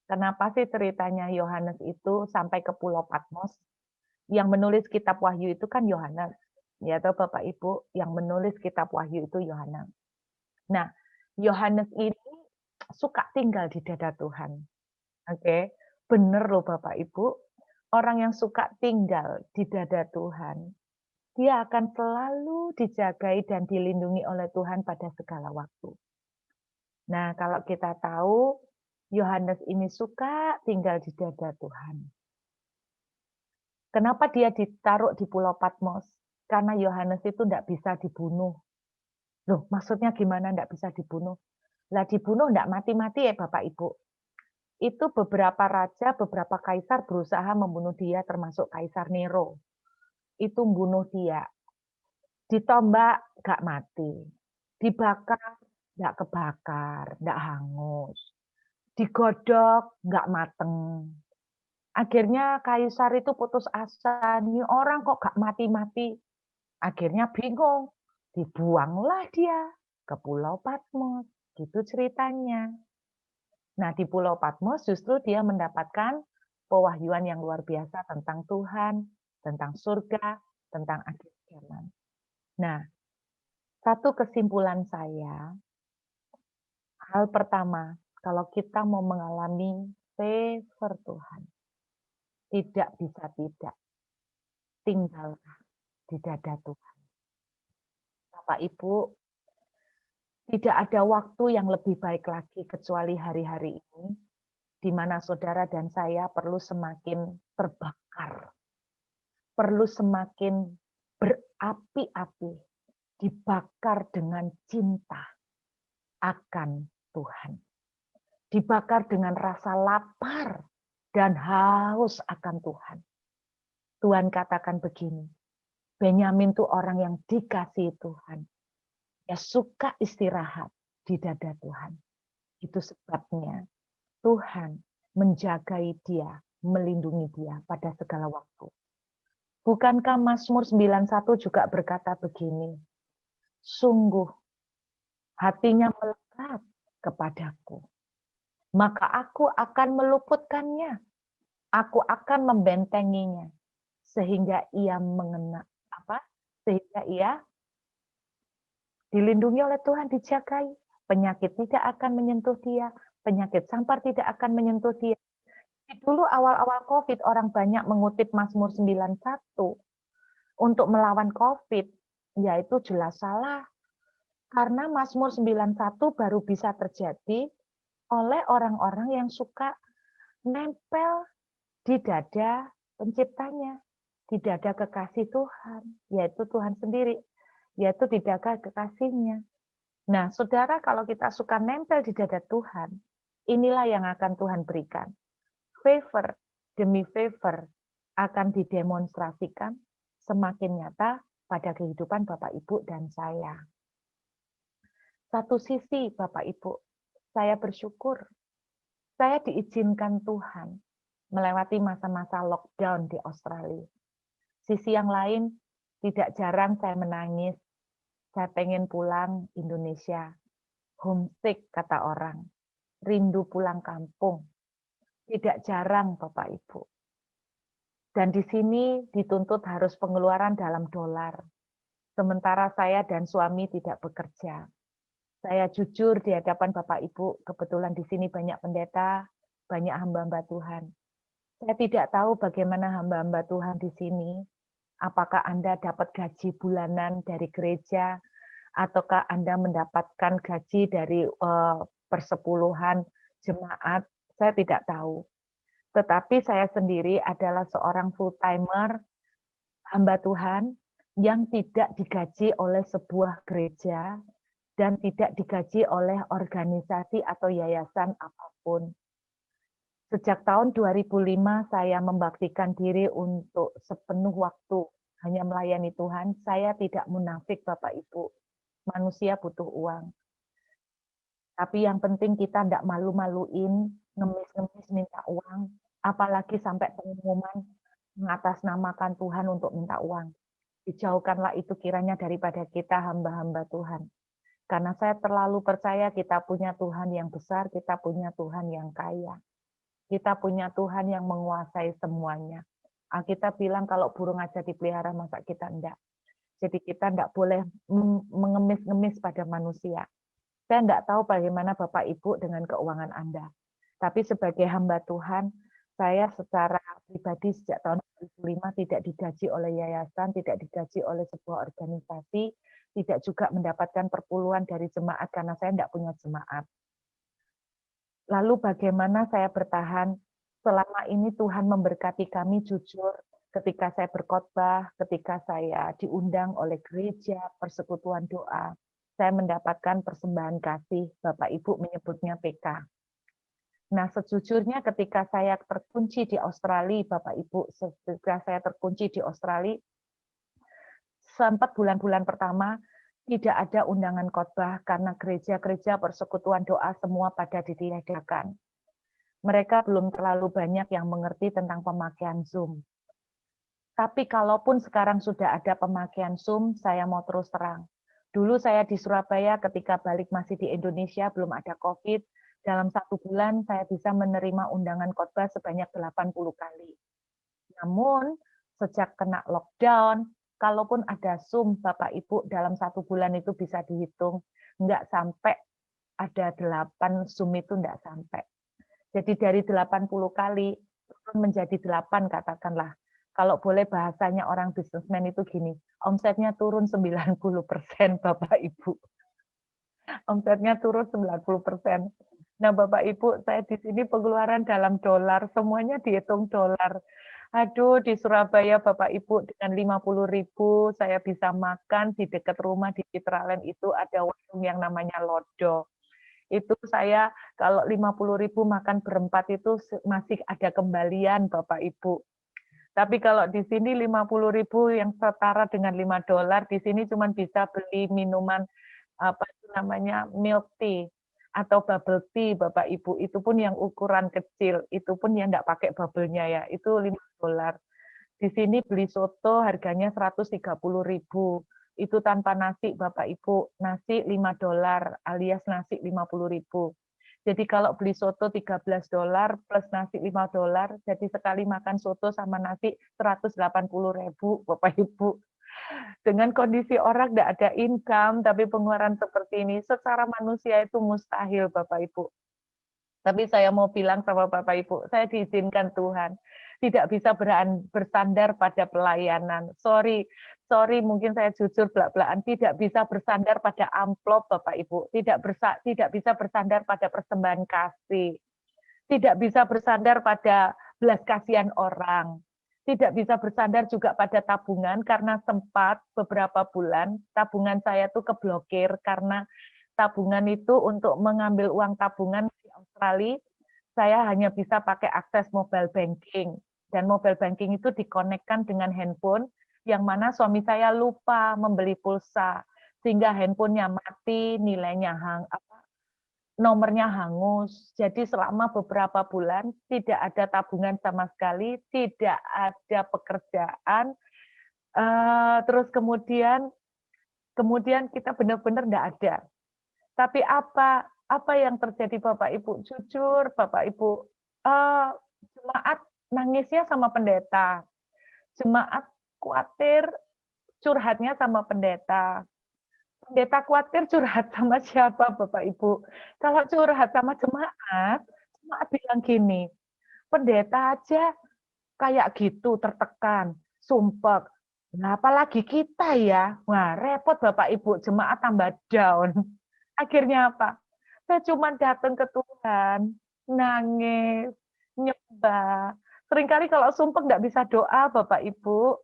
kenapa sih ceritanya Yohanes itu sampai ke Pulau Patmos? Yang menulis kitab Wahyu itu kan Yohanes. Ya tahu Bapak Ibu, yang menulis kitab Wahyu itu Yohanes. Nah, Yohanes ini suka tinggal di dada Tuhan. Oke, bener loh Bapak Ibu. Orang yang suka tinggal di dada Tuhan, dia akan selalu dijagai dan dilindungi oleh Tuhan pada segala waktu. Nah, kalau kita tahu, Yohanes ini suka tinggal di dada Tuhan. Kenapa dia ditaruh di Pulau Patmos? Karena Yohanes itu tidak bisa dibunuh. Loh, maksudnya gimana tidak bisa dibunuh? Lah dibunuh tidak mati-mati ya Bapak Ibu. Itu beberapa raja, beberapa kaisar berusaha membunuh dia, termasuk Kaisar Nero. Itu membunuh dia. Ditombak, nggak mati. Dibakar, nggak kebakar, nggak hangus. Digodok, nggak mateng. Akhirnya Kaisar itu putus asa, nih orang kok nggak mati-mati. Akhirnya bingung, dibuanglah dia ke Pulau Patmos. Gitu ceritanya. Nah, di Pulau Patmos justru dia mendapatkan pewahyuan yang luar biasa tentang Tuhan, tentang surga, tentang akhir zaman. Nah, satu kesimpulan saya, hal pertama, kalau kita mau mengalami favor Tuhan, tidak bisa tidak, tinggallah di dada Tuhan. Bapak Ibu, tidak ada waktu yang lebih baik lagi kecuali hari-hari ini, di mana saudara dan saya perlu semakin terbakar, perlu semakin berapi-api, dibakar dengan cinta akan Tuhan. Dibakar dengan rasa lapar dan haus akan Tuhan. Tuhan katakan begini, Benyamin itu orang yang dikasihi Tuhan. Ya suka istirahat di dada Tuhan. Itu sebabnya Tuhan menjagai dia, melindungi dia pada segala waktu. Bukankah Mazmur 91 juga berkata begini, sungguh hatinya melekat kepadaku, maka aku akan meluputkannya, aku akan membentenginya, sehingga ia sehingga ia dilindungi oleh Tuhan, dijagai. Penyakit tidak akan menyentuh dia, penyakit sampar tidak akan menyentuh dia. Dulu awal-awal COVID, orang banyak mengutip Mazmur 91 untuk melawan COVID, yaitu jelas salah. Karena Mazmur 91 baru bisa terjadi oleh orang-orang yang suka nempel di dada penciptanya, di dada kekasih Tuhan, yaitu Tuhan sendiri, yaitu di dada kekasihnya. Nah, saudara, kalau kita suka nempel di dada Tuhan, inilah yang akan Tuhan berikan. Favor demi favor akan didemonstrasikan semakin nyata pada kehidupan Bapak, Ibu, dan saya. Satu sisi, Bapak, Ibu, saya bersyukur. Saya diizinkan Tuhan melewati masa-masa lockdown di Australia. Sisi yang lain, tidak jarang saya menangis. Saya pengen pulang Indonesia. Homesick, kata orang. Rindu pulang kampung. Tidak jarang, Bapak Ibu. Dan di sini dituntut harus pengeluaran dalam dolar. Sementara saya dan suami tidak bekerja. Saya jujur di hadapan Bapak Ibu, kebetulan di sini banyak pendeta, banyak hamba-hamba Tuhan. Saya tidak tahu bagaimana hamba-hamba Tuhan di sini. Apakah Anda dapat gaji bulanan dari gereja, ataukah Anda mendapatkan gaji dari persepuluhan jemaat? Saya tidak tahu. Tetapi saya sendiri adalah seorang full-timer, hamba Tuhan, yang tidak digaji oleh sebuah gereja, dan tidak digaji oleh organisasi atau yayasan apapun. Sejak tahun 2005 saya membaktikan diri untuk sepenuh waktu hanya melayani Tuhan. Saya tidak munafik, Bapak Ibu. Manusia butuh uang. Tapi yang penting kita tidak malu-maluin, ngemis-ngemis minta uang, apalagi sampai pengumuman mengatasnamakan Tuhan untuk minta uang. Dijauhkanlah itu kiranya daripada kita hamba-hamba Tuhan. Karena saya terlalu percaya kita punya Tuhan yang besar, kita punya Tuhan yang kaya. Kita punya Tuhan yang menguasai semuanya. Alkitab bilang kalau burung aja dipelihara, masa kita enggak. Jadi kita enggak boleh mengemis-ngemis pada manusia. Saya enggak tahu bagaimana Bapak Ibu dengan keuangan Anda. Tapi sebagai hamba Tuhan, saya secara pribadi sejak tahun 2005 tidak digaji oleh yayasan, tidak digaji oleh sebuah organisasi, tidak juga mendapatkan perpuluhan dari jemaat karena saya enggak punya jemaat. Lalu bagaimana saya bertahan? Selama ini Tuhan memberkati kami jujur. ketika saya berkhotbah, ketika saya diundang oleh gereja, persekutuan doa, saya mendapatkan persembahan kasih, Bapak Ibu menyebutnya PK. Nah, sejujurnya ketika saya terkunci di Australia, Bapak Ibu, ketika saya terkunci di Australia, sempat bulan-bulan pertama tidak ada undangan khotbah karena gereja-gereja persekutuan doa semua pada ditiadakan. Mereka belum terlalu banyak yang mengerti tentang pemakaian Zoom. Tapi kalaupun sekarang sudah ada pemakaian Zoom, saya mau terus terang. Dulu saya di Surabaya ketika balik masih di Indonesia, belum ada COVID, dalam 1 bulan saya bisa menerima undangan khotbah sebanyak 80 kali. Namun, sejak kena lockdown, kalaupun ada Zoom, Bapak Ibu, dalam 1 bulan itu bisa dihitung, nggak sampai ada 8 Zoom itu nggak sampai. Jadi dari 80 kali, turun menjadi 8 katakanlah. Kalau boleh bahasanya orang bisnismen itu gini, omsetnya turun 90%, Bapak Ibu. Omsetnya turun 90%. Nah, Bapak Ibu, saya di sini pengeluaran dalam dolar, semuanya dihitung dolar. Aduh, di Surabaya Bapak Ibu dengan 50.000 saya bisa makan di dekat rumah di Citraland itu ada warung yang namanya Lodo. Itu saya kalau 50.000 makan berempat itu masih ada kembalian Bapak Ibu. Tapi kalau di sini 50.000 yang setara dengan $5, di sini cuma bisa beli minuman apa itu namanya milk tea atau bubble tea Bapak Ibu. Itu pun yang ukuran kecil, itu pun yang enggak pakai bubble-nya ya, itu $5. Di sini beli soto harganya 130.000. Itu tanpa nasi Bapak Ibu, nasi $5 alias nasi 50.000. Jadi kalau beli soto $13 plus nasi $5, jadi sekali makan soto sama nasi 180.000 Bapak Ibu. Dengan kondisi orang tidak ada income, tapi pengeluaran seperti ini, secara manusia itu mustahil Bapak Ibu. Tapi saya mau bilang sama Bapak Ibu, saya diizinkan Tuhan. Tidak bisa bersandar pada pelayanan. Sorry mungkin saya jujur belak-belakan, tidak bisa bersandar pada amplop Bapak Ibu, tidak bisa bersandar pada persembahan kasih, tidak bisa bersandar pada belas kasihan orang, tidak bisa bersandar juga pada tabungan karena sempat beberapa bulan tabungan saya tuh keblokir karena tabungan itu untuk mengambil uang tabungan di Australia saya hanya bisa pakai akses mobile banking dan mobile banking itu dikonekkan dengan handphone yang mana suami saya lupa membeli pulsa sehingga handphonenya mati, nilainya nomornya hangus. Jadi selama beberapa bulan tidak ada tabungan sama sekali, tidak ada pekerjaan. Terus kemudian kita benar-benar tidak ada. Tapi apa yang terjadi Bapak Ibu? Jujur Bapak Ibu, jemaat nangisnya sama pendeta. Jemaat khawatir curhatnya sama pendeta. Pendeta khawatir curhat sama siapa Bapak Ibu? Kalau curhat sama jemaat bilang gini, pendeta aja kayak gitu tertekan, sumpek. Nah, apalagi kita ya. Wah, repot Bapak Ibu, jemaat tambah down. Akhirnya apa? Saya cuma datang ke Tuhan, nangis, nyembah. Seringkali kalau sumpek nggak bisa doa Bapak Ibu,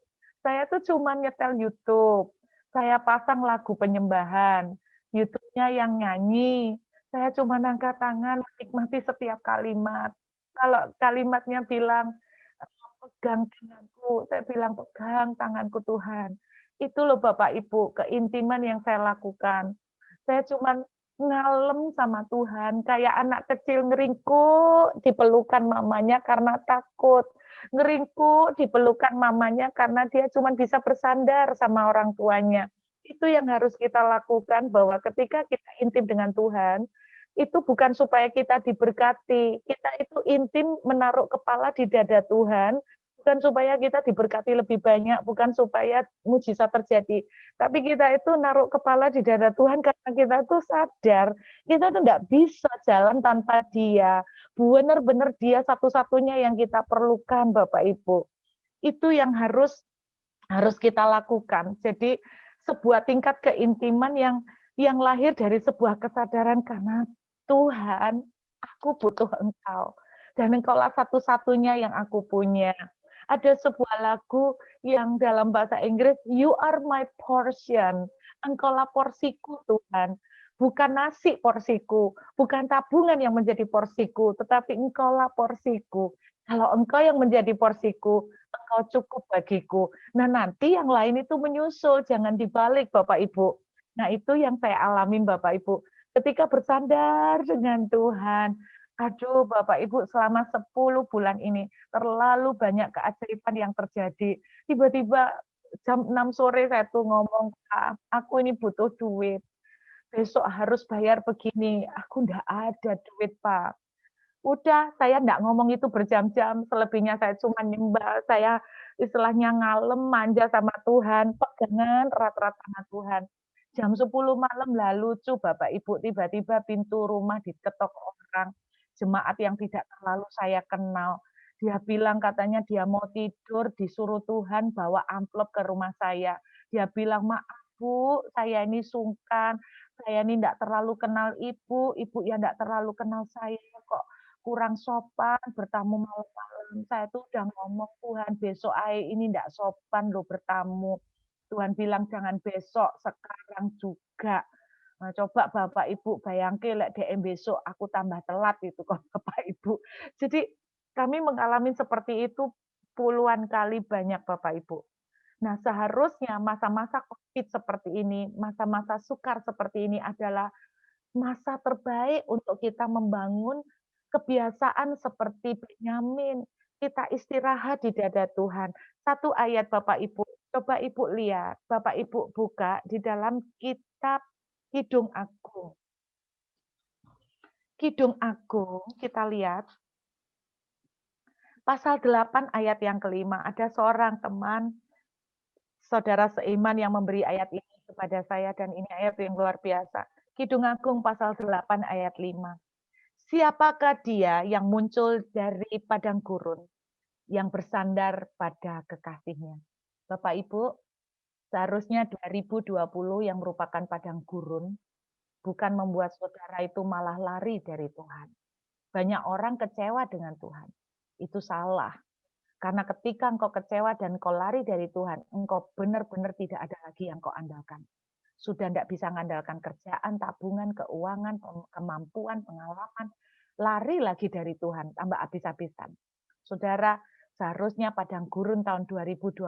saya tuh cuma nyetel YouTube. Saya pasang lagu penyembahan, YouTube-nya yang nyanyi. Saya cuma angkat tangan, menikmati setiap kalimat. Kalau kalimatnya bilang, pegang tanganku, saya bilang pegang tanganku Tuhan. Itu loh Bapak Ibu, keintiman yang saya lakukan. Saya cuma ngalem sama Tuhan, kayak anak kecil ngeringkuk di pelukan mamanya karena takut. Ngeringkuk di pelukan mamanya karena dia cuma bisa bersandar sama orang tuanya. Itu yang harus kita lakukan, bahwa ketika kita intim dengan Tuhan, itu bukan supaya kita diberkati. Kita itu intim menaruh kepala di dada Tuhan, bukan supaya kita diberkati lebih banyak, bukan supaya mujizat terjadi. Tapi kita itu naruh kepala di dada Tuhan karena kita tuh sadar, kita tuh nggak bisa jalan tanpa Dia. Benar-benar Dia satu-satunya yang kita perlukan, Bapak Ibu. Itu yang harus kita lakukan. Jadi sebuah tingkat keintiman yang lahir dari sebuah kesadaran karena Tuhan, aku butuh Engkau. Dan Engkaulah satu-satunya yang aku punya. Ada sebuah lagu yang dalam bahasa Inggris, "You are my portion." Engkaulah porsiku Tuhan. Bukan nasi porsiku, bukan tabungan yang menjadi porsiku, tetapi Engkaulah porsiku. Kalau Engkau yang menjadi porsiku, Engkau cukup bagiku. Nah, nanti yang lain itu menyusul, jangan dibalik Bapak Ibu. Nah, itu yang saya alamin Bapak Ibu. Ketika bersandar dengan Tuhan, aduh Bapak Ibu, selama 10 bulan ini terlalu banyak keajaiban yang terjadi. Tiba-tiba jam 6 sore saya tuh ngomong, aku ini butuh duit. Besok harus bayar begini. Aku enggak ada duit, Pak. Udah, saya enggak ngomong itu berjam-jam, selebihnya saya cuma nyembah, saya istilahnya ngalem, manja sama Tuhan, pegangan erat-erat sama Tuhan. Jam 10 malam lah lucu Bapak Ibu, tiba-tiba pintu rumah diketok orang, jemaat yang tidak terlalu saya kenal. Dia bilang katanya dia mau tidur, disuruh Tuhan bawa amplop ke rumah saya. Dia bilang, "Maaf Bu, saya ini sungkan, saya ini enggak terlalu kenal Ibu, Ibu ya enggak terlalu kenal saya kok. Kurang sopan bertamu malam-malam. Saya tuh udah ngomong, Tuhan besok ae ini enggak sopan loh bertamu. Tuhan bilang jangan besok, sekarang juga. Nah, coba Bapak Ibu bayangke lek DM besok aku tambah telat itu kok Bapak Ibu. Jadi kami mengalami seperti itu puluhan kali banyak Bapak Ibu. Nah, seharusnya masa-masa Covid seperti ini, masa-masa sukar seperti ini adalah masa terbaik untuk kita membangun kebiasaan seperti Benyamin. Kita istirahat di dada Tuhan. Satu ayat Bapak Ibu, coba Ibu lihat, Bapak Ibu buka di dalam kitab Kidung Agung. Kidung Agung, kita lihat. Pasal 8 ayat yang kelima, ada seorang teman, saudara seiman yang memberi ayat ini kepada saya, dan ini ayat yang luar biasa. Kidung Agung pasal 8 ayat 5. Siapakah dia yang muncul dari padang gurun, yang bersandar pada kekasihnya? Bapak Ibu, seharusnya 2020 yang merupakan padang gurun, bukan membuat saudara itu malah lari dari Tuhan. Banyak orang kecewa dengan Tuhan. Itu salah. Karena ketika engkau kecewa dan engkau lari dari Tuhan, engkau benar-benar tidak ada lagi yang kau andalkan. Sudah tidak bisa mengandalkan kerjaan, tabungan, keuangan, kemampuan, pengalaman, lari lagi dari Tuhan, tambah habis-habisan. Saudara, seharusnya padang gurun tahun 2020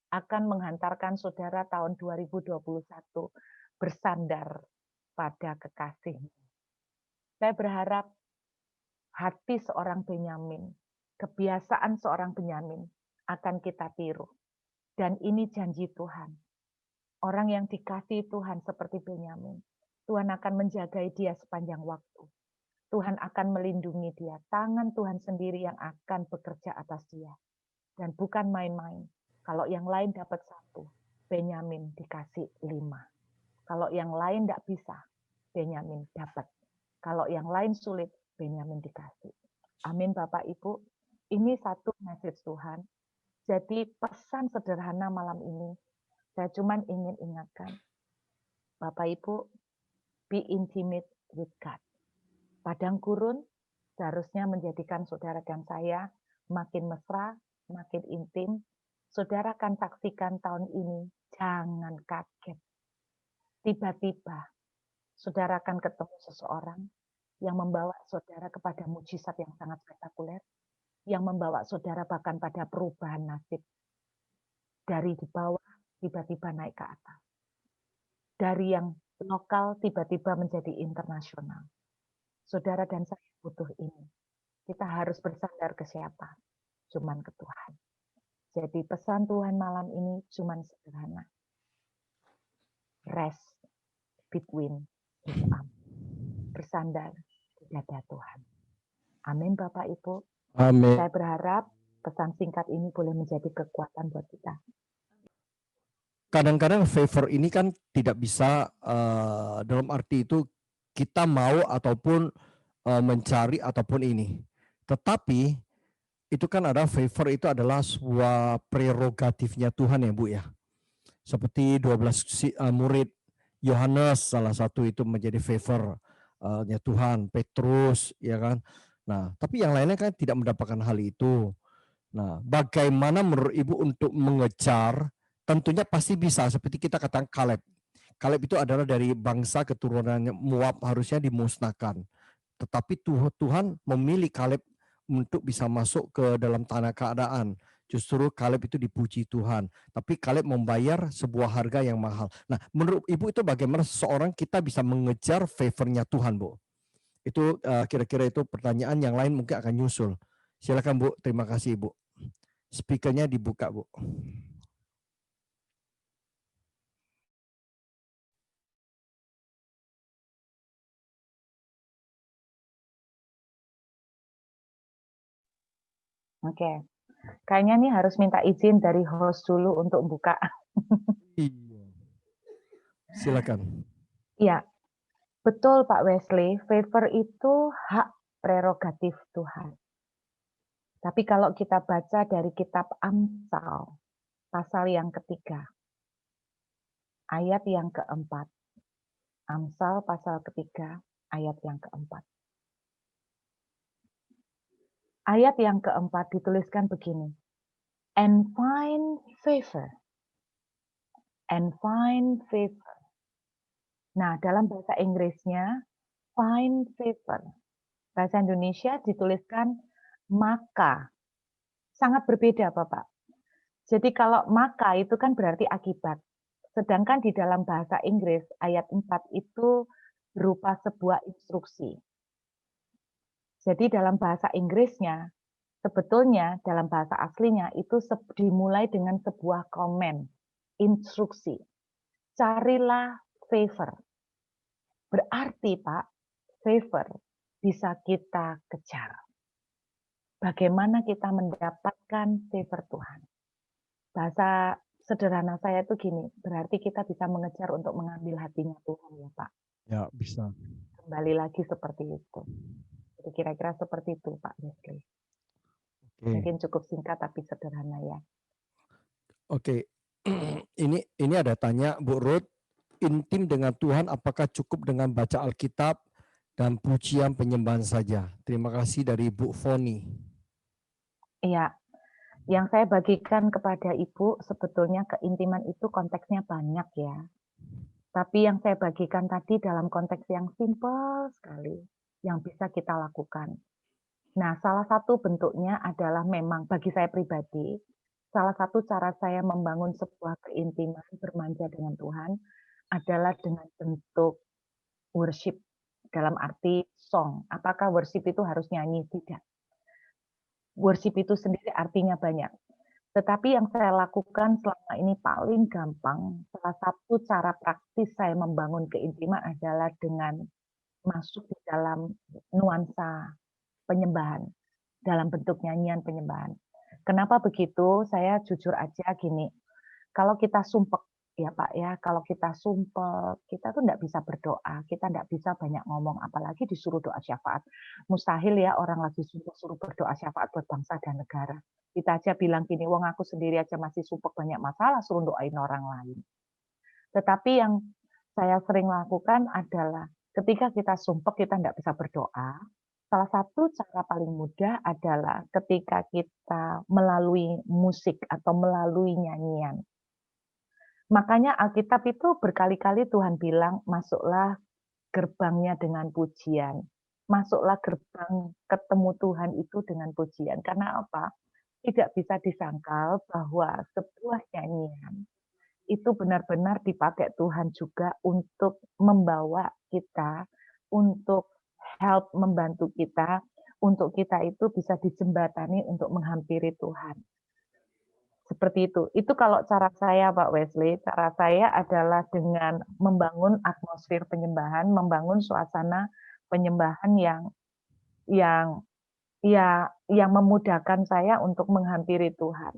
akan menghantarkan saudara tahun 2021 bersandar pada kekasih. Saya berharap hati seorang Benyamin, kebiasaan seorang Benyamin akan kita tiru. Dan ini janji Tuhan. Orang yang dikasihi Tuhan seperti Benyamin, Tuhan akan menjagai dia sepanjang waktu. Tuhan akan melindungi dia. Tangan Tuhan sendiri yang akan bekerja atas dia. Dan bukan main-main. Kalau yang lain dapat 1, Benyamin dikasih 5. Kalau yang lain tidak bisa, Benyamin dapat. Kalau yang lain sulit, Benyamin dikasih. Amin Bapak Ibu. Ini satu message Tuhan. Jadi pesan sederhana malam ini, saya cuma ingin ingatkan, Bapak Ibu, be intimate with God. Padang gurun seharusnya menjadikan saudara dan saya makin mesra, makin intim. Saudara akan saksikan tahun ini, jangan kaget. Tiba-tiba, saudara akan ketemu seseorang yang membawa saudara kepada mujizat yang sangat spektakuler, yang membawa saudara bahkan pada perubahan nasib. Dari di bawah, tiba-tiba naik ke atas. Dari yang lokal, tiba-tiba menjadi internasional. Saudara dan saya butuh ini. Kita harus bersandar ke siapa? Cuman ke Tuhan. Jadi pesan Tuhan malam ini cuman sederhana. Rest between his arms. Bersandar di dada Tuhan. Amin Bapak Ibu. Amin. Saya berharap pesan singkat ini boleh menjadi kekuatan buat kita. Kadang-kadang favor ini kan tidak bisa dalam arti itu kita mau ataupun mencari ataupun ini. Tetapi itu kan ada favor itu adalah sebuah prerogatifnya Tuhan ya Bu ya. Seperti 12 murid Yohanes salah satu itu menjadi favornya Tuhan, Petrus ya kan. Nah, tapi yang lainnya kan tidak mendapatkan hal itu. Nah, bagaimana menurut Ibu untuk mengejar? Tentunya pasti bisa, seperti kita katakan Kaleb. Kaleb itu adalah dari bangsa keturunan Moab, harusnya dimusnahkan. Tetapi Tuhan memilih Kaleb untuk bisa masuk ke dalam tanah keadaan. Justru Kaleb itu dipuji Tuhan. Tapi Kaleb membayar sebuah harga yang mahal. Nah, menurut Ibu itu bagaimana seseorang kita bisa mengejar favornya Tuhan, Bu? Itu kira-kira itu pertanyaan, yang lain mungkin akan nyusul. Silakan, Bu. Terima kasih, Bu. Speakernya dibuka, Bu. Oke, kayaknya nih harus minta izin dari host dulu untuk buka. Iya. Silakan. Iya, betul Pak Wesley, favor itu hak prerogatif Tuhan. Tapi kalau kita baca dari kitab Amsal, pasal yang ketiga, ayat yang keempat. Amsal pasal ketiga, ayat yang keempat. Ayat yang keempat dituliskan begini, and find favor. And find favor. Nah, dalam bahasa Inggrisnya, find favor. Bahasa Indonesia dituliskan maka. Sangat berbeda, Bapak. Jadi kalau maka itu kan berarti akibat. Sedangkan di dalam bahasa Inggris, ayat 4 itu berupa sebuah instruksi. Jadi dalam bahasa Inggrisnya, sebetulnya dalam bahasa aslinya itu dimulai dengan sebuah komen, instruksi. Carilah favor. Berarti Pak, favor bisa kita kejar. Bagaimana kita mendapatkan favor Tuhan? Bahasa sederhana saya itu gini, berarti kita bisa mengejar untuk mengambil hatinya Tuhan ya Pak. Ya, bisa. Kembali lagi seperti itu. Jadi kira-kira seperti itu Pak Wesley. Mungkin cukup singkat tapi sederhana ya. Oke. Ini ada tanya Bu Ruth, intim dengan Tuhan apakah cukup dengan baca Alkitab dan pujian penyembahan saja? Terima kasih dari Bu Foni. Iya, yang saya bagikan kepada Ibu sebetulnya keintiman itu konteksnya banyak ya. Tapi yang saya bagikan tadi dalam konteks yang simpel sekali, yang bisa kita lakukan. Nah, salah satu bentuknya adalah memang bagi saya pribadi, salah satu cara saya membangun sebuah keintiman bermanja dengan Tuhan adalah dengan bentuk worship, dalam arti song. Apakah worship itu harus nyanyi? Tidak. Worship itu sendiri artinya banyak. Tetapi yang saya lakukan selama ini paling gampang, salah satu cara praktis saya membangun keintiman adalah dengan masuk di dalam nuansa penyembahan, dalam bentuk nyanyian penyembahan. Kenapa begitu? Saya jujur aja gini, kalau kita sumpek ya Pak ya, kalau kita sumpek, kita tuh enggak bisa berdoa, kita enggak bisa banyak ngomong, apalagi disuruh doa syafaat. Mustahil ya orang lagi sumpek suruh berdoa syafaat buat bangsa dan negara. Kita aja bilang gini, wong aku sendiri aja masih sumpek banyak masalah, suruh doain orang lain. Tetapi yang saya sering lakukan adalah ketika kita sumpek, kita enggak bisa berdoa, salah satu cara paling mudah adalah ketika kita melalui musik atau melalui nyanyian. Makanya Alkitab itu berkali-kali Tuhan bilang, masuklah gerbangnya dengan pujian. Masuklah gerbang ketemu Tuhan itu dengan pujian. Karena apa? Tidak bisa disangkal bahwa sebuah nyanyian itu benar-benar dipakai Tuhan juga untuk membawa kita, untuk help membantu kita, untuk kita itu bisa dijembatani untuk menghampiri Tuhan. Seperti itu. Itu kalau cara saya Pak Wesley, cara saya adalah dengan membangun atmosfer penyembahan, membangun suasana penyembahan yang yang memudahkan saya untuk menghampiri Tuhan.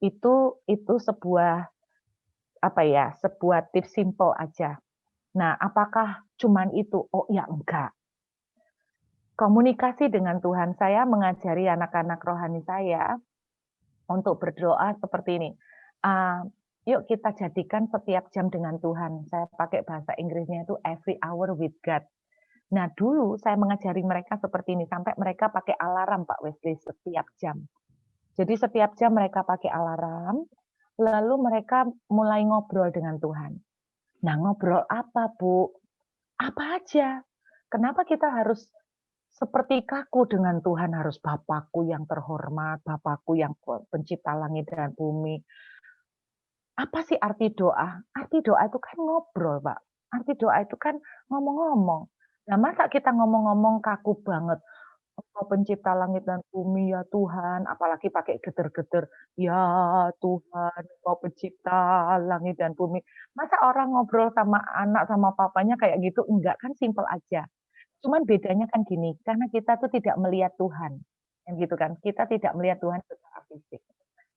Itu sebuah apa ya, sebuah tips simple aja. Nah, apakah cuman itu? Oh ya enggak. Komunikasi dengan Tuhan, saya mengajari anak-anak rohani saya untuk berdoa seperti ini. Yuk kita jadikan setiap jam dengan Tuhan. Saya pakai bahasa Inggrisnya itu every hour with God. Nah dulu saya mengajari mereka seperti ini, sampai mereka pakai alarm Pak Wesley setiap jam. Jadi setiap jam mereka pakai alarm, lalu mereka mulai ngobrol dengan Tuhan. Nah, ngobrol apa, Bu? Apa aja. Kenapa kita harus seperti kaku dengan Tuhan, harus Bapakku yang terhormat, Bapakku yang pencipta langit dan bumi. Apa sih arti doa? Arti doa itu kan ngobrol, Pak. Arti doa itu kan ngomong-ngomong. Nah, masa kita ngomong-ngomong kaku banget, Engkau pencipta langit dan bumi ya Tuhan, apalagi pakai geter-geter, ya Tuhan, Engkau pencipta langit dan bumi. Masa orang ngobrol sama anak, sama papanya kayak gitu? Enggak, kan simpel aja. Cuman bedanya kan gini, karena kita tuh tidak melihat Tuhan, kan gitu kan. Kita tidak melihat Tuhan secara fisik.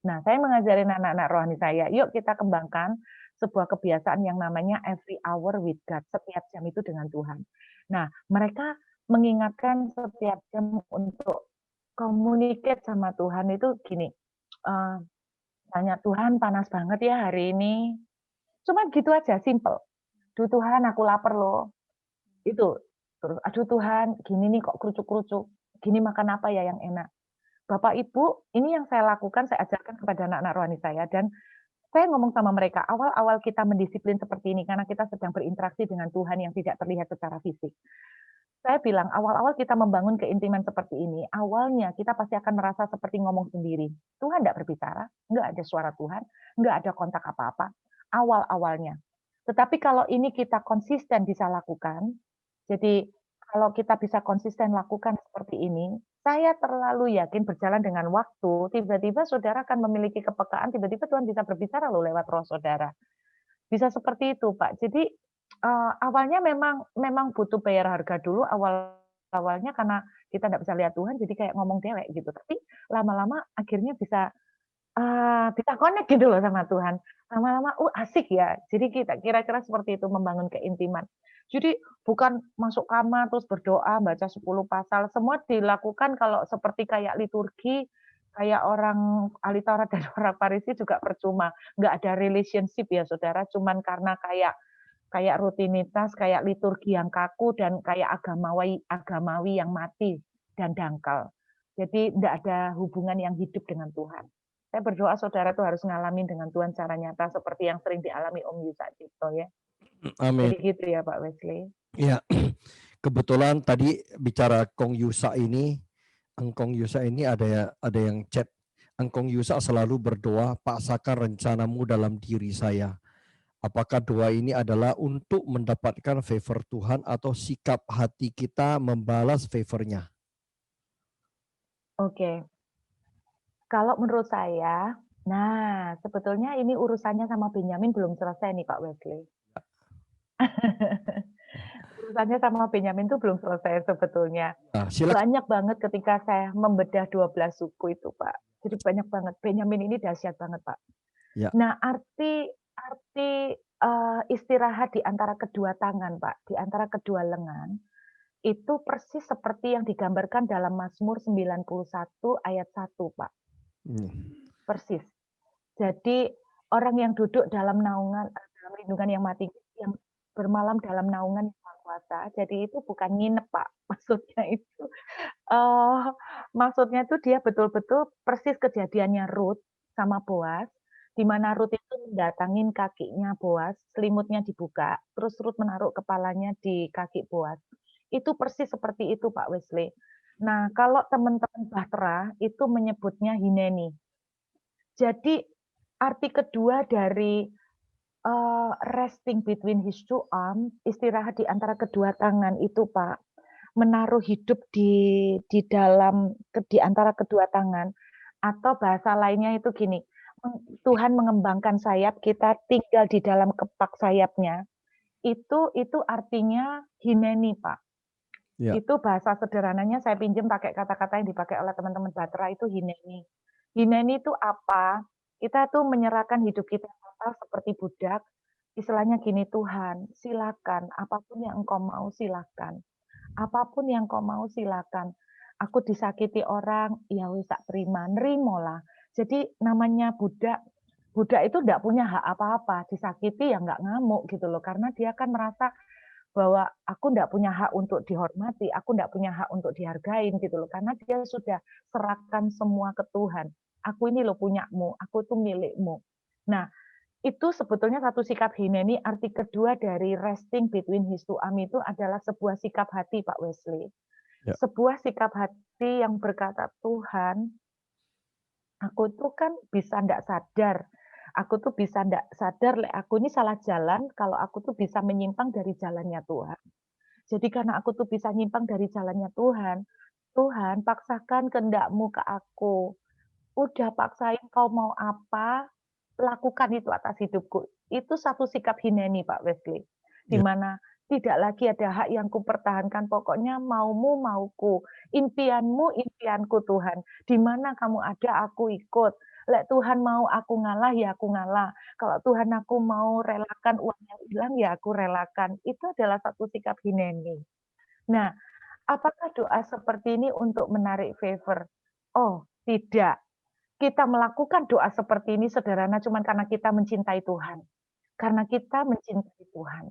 Nah, saya mengajarin anak-anak rohani saya, yuk kita kembangkan sebuah kebiasaan yang namanya every hour with God, setiap jam itu dengan Tuhan. Nah, mereka mengingatkan setiap jam untuk communicate sama Tuhan itu gini, eee, tanya, "Tuhan panas banget ya hari ini." Cuma gitu aja, simple. "Duh Tuhan aku lapar loh." Itu. Terus, "Aduh Tuhan gini nih kok kerucuk-kerucuk, gini makan apa ya yang enak?" Bapak Ibu, ini yang saya lakukan, saya ajarkan kepada anak-anak rohani saya dan saya ngomong sama mereka, awal-awal kita mendisiplin seperti ini karena kita sedang berinteraksi dengan Tuhan yang tidak terlihat secara fisik. Saya bilang, awal-awal kita membangun keintiman seperti ini, awalnya kita pasti akan merasa seperti ngomong sendiri. Tuhan tidak berbicara, nggak ada suara Tuhan, nggak ada kontak apa-apa, awal-awalnya. Tetapi kalau ini kita konsisten bisa lakukan, jadi kalau kita bisa konsisten lakukan seperti ini, saya terlalu yakin berjalan dengan waktu, tiba-tiba saudara akan memiliki kepekaan, tiba-tiba Tuhan bisa berbicara loh lewat roh saudara. Bisa seperti itu, Pak. Jadi, awalnya memang butuh bayar harga dulu awalnya karena kita nggak bisa lihat Tuhan, jadi kayak ngomong dewek gitu. Tapi lama-lama akhirnya bisa connect gitu loh sama Tuhan. Lama-lama, asik ya. Jadi kita kira-kira seperti itu membangun keintiman. Jadi bukan masuk kamar terus berdoa, baca 10 pasal, semua dilakukan kalau seperti kayak liturgi, kayak orang ahli Taurat dan orang Farisi juga percuma. Nggak ada relationship ya Saudara, cuman karena kayak kayak rutinitas, kayak liturgi yang kaku dan kayak agamawi yang mati dan dangkal. Jadi nggak ada hubungan yang hidup dengan Tuhan. Saya berdoa saudara tuh harus ngalamin dengan Tuhan secara nyata seperti yang sering dialami Om Yusa Cipto ya. Amin. Jadi gitu ya Pak Wesley. Ya, kebetulan tadi bicara Kong Yusa ini, Engkong Yusa ini ada yang chat. Engkong Yusa selalu berdoa, paksakan rencanamu dalam diri saya. Apakah doa ini adalah untuk mendapatkan favor Tuhan atau sikap hati kita membalas favornya? Oke. Kalau menurut saya, nah sebetulnya ini urusannya sama Benyamin belum selesai nih Pak Wesley. Urusannya sama Benyamin itu belum selesai sebetulnya. Nah, silakan. Banyak banget ketika saya membedah 12 suku itu, Pak. Jadi banyak banget. Benyamin ini dahsyat banget, Pak. Ya. Nah, arti istirahat di antara kedua tangan, Pak, di antara kedua lengan, itu persis seperti yang digambarkan dalam Mazmur 91 ayat 1, Pak. Persis. Jadi orang yang duduk dalam dalam lindungan yang mati, yang bermalam dalam naungan yang Maha Kuasa. Jadi itu bukan nginep, Pak. Maksudnya itu dia betul-betul persis kejadiannya Ruth sama Boaz, di mana Ruth itu mendatangin kakinya Boaz, selimutnya dibuka, terus Ruth menaruh kepalanya di kaki Boaz. Itu persis seperti itu, Pak Wesley. Nah, kalau teman-teman Bahtera itu menyebutnya hineni. Jadi arti kedua dari resting between his two arms, istirahat di antara kedua tangan itu, Pak, menaruh hidup di antara kedua tangan, atau bahasa lainnya itu gini, Tuhan mengembangkan sayap, kita tinggal di dalam kepak sayapnya. Itu artinya hineni, Pak. Ya. Itu bahasa sederhananya saya pinjam pakai kata-kata yang dipakai oleh teman-teman Bahtera itu hineni. Hineni itu apa? Kita tuh menyerahkan hidup kita total seperti budak. Istilahnya gini, Tuhan, silakan apapun yang Engkau mau silakan. Apapun yang Kau mau silakan. Aku disakiti orang, ya wis tak terima, nerimolah. Jadi namanya budak itu enggak punya hak apa-apa, disakiti ya enggak ngamuk gitu loh, karena dia kan merasa bahwa aku enggak punya hak untuk dihormati, aku enggak punya hak untuk dihargain gitu loh, karena dia sudah serahkan semua ke Tuhan. Aku ini loh punyamu, aku tuh milikmu. Nah, itu sebetulnya satu sikap hineni. Arti kedua dari resting between his two arm itu adalah sebuah sikap hati, Pak Wesley. Ya. Sebuah sikap hati yang berkata, Tuhan, aku tuh kan bisa ndak sadar. Aku tuh bisa ndak sadar, aku ini salah jalan kalau aku tuh bisa menyimpang dari jalannya Tuhan. Jadi karena aku tuh bisa nyimpang dari jalannya Tuhan, Tuhan paksakan kehendak-Mu ke aku. Udah paksain kau mau apa, lakukan itu atas hidupku. Itu satu sikap hineni, Pak Wesley. Di Ya. mana tidak lagi ada hak yang kupertahankan, pokoknya maumu mauku, impianmu impianku Tuhan. Di mana kamu ada aku ikut. Lek Tuhan mau aku ngalah ya aku ngalah. Kalau Tuhan aku mau relakan uang yang hilang ya aku relakan. Itu adalah satu sikap hineni. Nah, apakah doa seperti ini untuk menarik favor? Oh, tidak. Kita melakukan doa seperti ini sederhana cuman karena kita mencintai Tuhan. Karena kita mencintai Tuhan.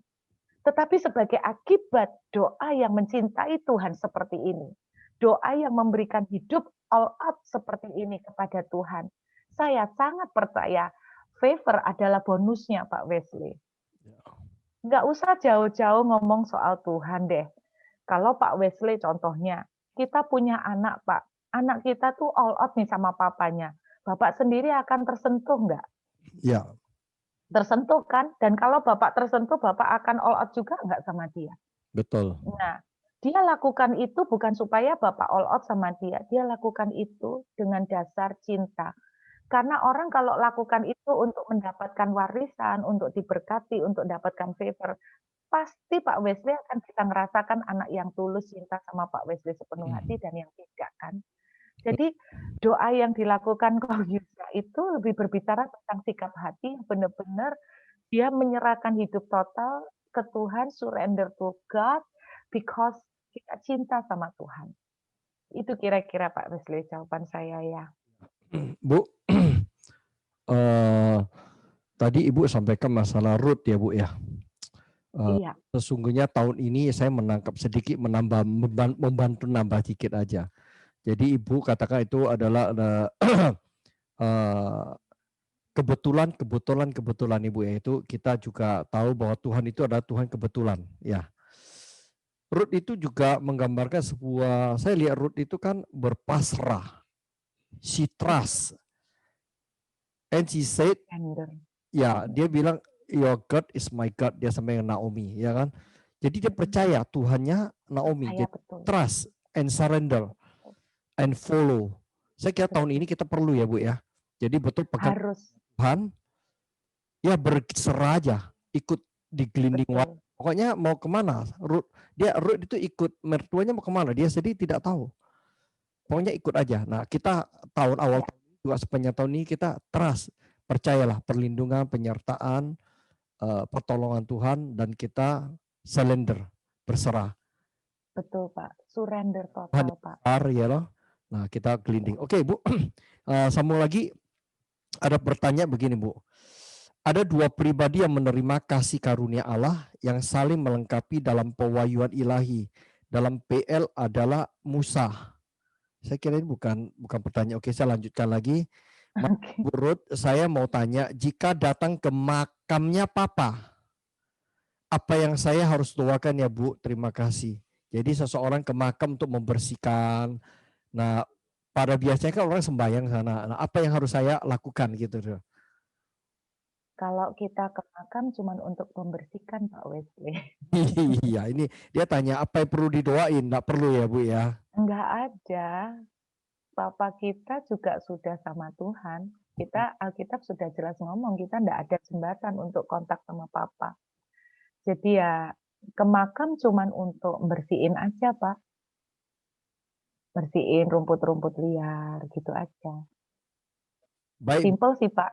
Tetapi sebagai akibat doa yang mencintai Tuhan seperti ini, doa yang memberikan hidup all out seperti ini kepada Tuhan, saya sangat percaya favor adalah bonusnya, Pak Wesley. Nggak usah jauh-jauh ngomong soal Tuhan deh. Kalau Pak Wesley contohnya, kita punya anak, Pak. Anak kita tuh all out nih sama papanya. Bapak sendiri akan tersentuh nggak? Ya. Tersentuh kan? Dan kalau Bapak tersentuh, Bapak akan all out juga nggak sama dia? Betul. Nah, dia lakukan itu bukan supaya Bapak all out sama dia. Dia lakukan itu dengan dasar cinta. Karena orang kalau lakukan itu untuk mendapatkan warisan, untuk diberkati, untuk dapatkan favor, pasti Pak Wesley akan bisa merasakan anak yang tulus cinta sama Pak Wesley sepenuh hati dan yang tidak kan. Jadi doa yang dilakukan Ko Yusa itu lebih berbicara tentang sikap hati yang benar-benar dia menyerahkan hidup total ke Tuhan, surrender to God, because kita cinta sama Tuhan. Itu kira-kira Pak Wesley jawaban saya ya. Bu, tadi Ibu sampaikan masalah Ruth ya Bu ya. Iya. Sesungguhnya tahun ini saya menangkap sedikit menambah membantu nambah sedikit aja. Jadi Ibu katakan itu adalah kebetulan Ibu ya, itu kita juga tahu bahwa Tuhan itu adalah Tuhan kebetulan ya. Ruth itu juga menggambarkan sebuah, saya lihat Ruth itu kan berpasrah, she trust, and she said, ya dia bilang your God is my God, dia sampai Naomi ya kan. Jadi dia percaya Tuhannya Naomi, jadi trust and surrender and follow. Saya kira tahun ini kita perlu ya Bu ya. Jadi betul pegang Tuhan, ya berserah aja, ikut digelinding waktu. Pokoknya mau kemana, Ruth itu ikut mertuanya mau kemana, dia sendiri tidak tahu. Pokoknya ikut aja. Nah kita tahun awal juga sepanjang tahun ini kita trust, percayalah perlindungan, penyertaan, pertolongan Tuhan dan kita surrender, berserah. Betul Pak, surrender total Pak. Ya loh. Nah kita gelinding. Oke Bu, sambung lagi. Ada pertanyaan begini Bu. Ada dua pribadi yang menerima kasih karunia Allah yang saling melengkapi dalam pewahyuan ilahi. Dalam PL adalah Musa. Saya kira ini bukan pertanyaan. Oke, saya lanjutkan lagi. Bu Ruth, saya mau tanya, jika datang ke makamnya Papa, apa yang saya harus doakan ya Bu? Terima kasih. Jadi seseorang ke makam untuk membersihkan. Nah, pada biasanya kan orang sembahyang sana. Nah, apa yang harus saya lakukan gitu? Kalau kita ke makam cuma untuk membersihkan Pak Wesley. Iya, ini dia tanya apa yang perlu didoain, enggak perlu ya Bu ya? Enggak ada. Papa kita juga sudah sama Tuhan. Kita Alkitab sudah jelas ngomong, kita enggak ada jembatan untuk kontak sama Papa. Jadi ya ke makam cuma untuk bersihin aja Pak. Bersihin rumput-rumput liar gitu aja. Baik. Simple sih Pak.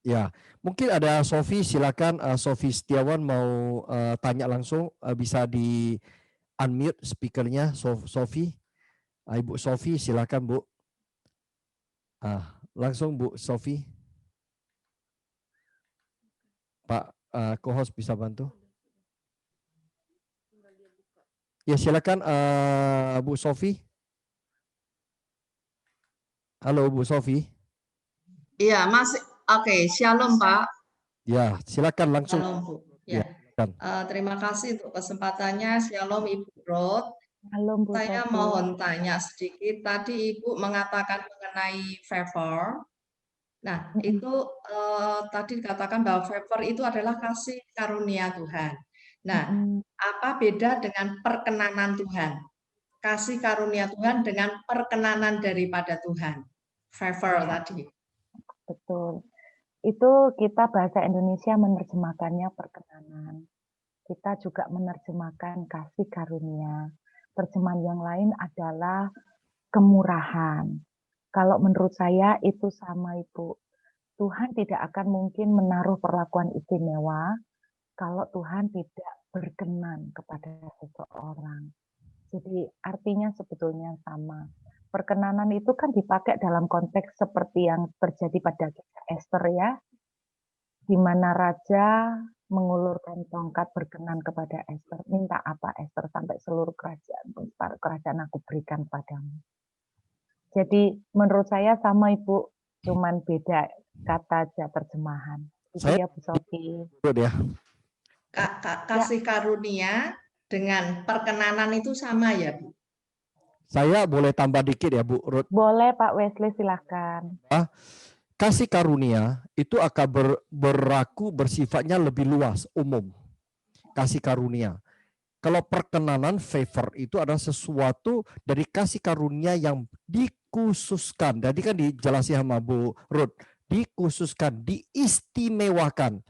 Ya, mungkin ada Sofi, silakan Sofi Setiawan mau tanya langsung, bisa di unmute speakernya Sofi. Ibu Sofi silakan Bu. Langsung Bu Sofi. Pak co-host bisa bantu? Ya silakan Bu Sofi. Halo Bu Sofi. Iya, masih. Oke, shalom Pak. Ya, silakan langsung. Shalom Bu. Ya, Ya, kan. terima kasih untuk kesempatannya. Shalom Ibu Rod. Halo Bu Saya Sofi. mohon tanya sedikit. Tadi Ibu mengatakan mengenai favor. Nah, itu tadi dikatakan bahwa favor itu adalah kasih karunia Tuhan. Nah, apa beda dengan perkenanan Tuhan? Kasih karunia Tuhan dengan perkenanan daripada Tuhan. Favor Ya. tadi. Betul. Itu kita bahasa Indonesia menerjemahkannya perkenanan. Kita juga menerjemahkan kasih karunia. Terjemahan yang lain adalah kemurahan. Kalau menurut saya itu sama Ibu. Tuhan tidak akan mungkin menaruh perlakuan istimewa kalau Tuhan tidak berkenan kepada seseorang. Jadi artinya sebetulnya sama. Perkenanan itu kan dipakai dalam konteks seperti yang terjadi pada Esther ya, di mana raja mengulurkan tongkat berkenan kepada Esther. Minta apa Esther sampai seluruh kerajaan aku berikan padamu. Jadi menurut saya sama Ibu, cuman beda kata aja terjemahan. Itu Saya ya Bu Sofi. ya. Kasih karunia dengan perkenanan itu sama ya Bu? Saya boleh tambah dikit ya Bu Ruth. Boleh Pak Wesley silakan. Kasih karunia itu akan berlaku bersifatnya lebih luas, umum. Kasih karunia. Kalau perkenanan, favor itu adalah sesuatu dari kasih karunia yang dikhususkan. Jadi kan dijelasin sama Bu Ruth, dikhususkan, diistimewakan.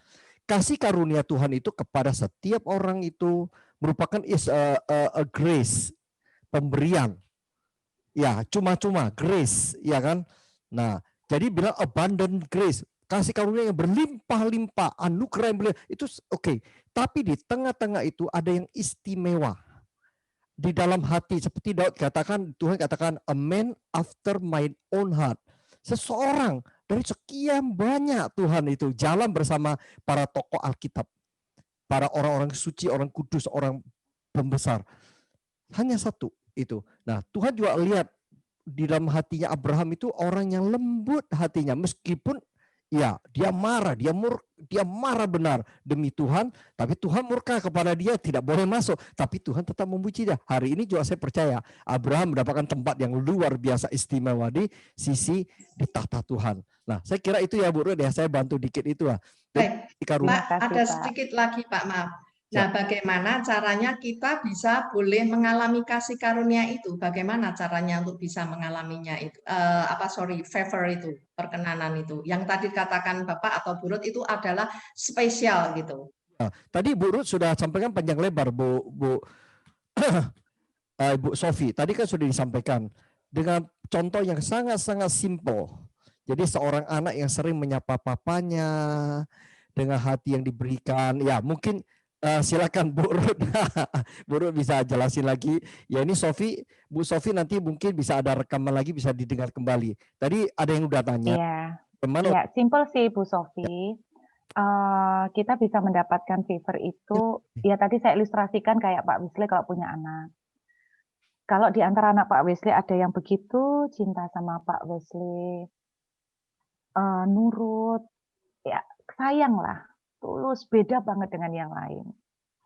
Kasih karunia Tuhan itu kepada setiap orang itu merupakan a grace, pemberian. Ya, cuma-cuma grace, ya kan? Nah, jadi bilang abundant grace, kasih karunia yang berlimpah-limpah, anugerah yang berlimpah, itu oke. Tapi di tengah-tengah itu ada yang istimewa. Di dalam hati, seperti Daud katakan, Tuhan katakan, a man after my own heart. Seseorang dari sekian banyak Tuhan itu jalan bersama para tokoh Alkitab. Para orang-orang suci, orang kudus, orang pembesar. Hanya satu itu. Nah, Tuhan juga lihat di dalam hatinya Abraham itu orang yang lembut hatinya, meskipun ya dia marah, dia marah benar demi Tuhan, tapi Tuhan murka kepada dia, tidak boleh masuk, tapi Tuhan tetap memuji dia. Hari ini juga saya percaya Abraham mendapatkan tempat yang luar biasa istimewa di sisi di tahta Tuhan. Nah, saya kira itu ya Bu Ruth ya, saya bantu dikit itu lah. Baik, Terima Pak, kasih, ada Pak. sedikit lagi Pak, maaf. Nah, bagaimana caranya kita bisa boleh mengalami kasih karunia itu? Bagaimana caranya untuk bisa mengalaminya itu? Favor itu, perkenanan itu. Yang tadi katakan Bapak atau Bu Ruth itu adalah spesial gitu. Nah, tadi Bu Ruth sudah sampaikan panjang lebar, Bu Sofi. Tadi kan sudah disampaikan dengan contoh yang sangat-sangat simpel. Jadi seorang anak yang sering menyapa papanya dengan hati yang diberikan, ya mungkin silakan Bu Ruth. Bu Ruth bisa jelasin lagi. Ya ini Bu Sofi nanti mungkin bisa ada rekaman lagi, bisa didengar kembali. Tadi ada yang udah tanya. Iya, Gimana? ya simpel sih Bu Sofi. Kita bisa mendapatkan favor itu, ya tadi saya ilustrasikan kayak Pak Wesley kalau punya anak. Kalau di antara anak Pak Wesley ada yang begitu cinta sama Pak Wesley, nurut, ya sayang lah, tulus, beda banget dengan yang lain.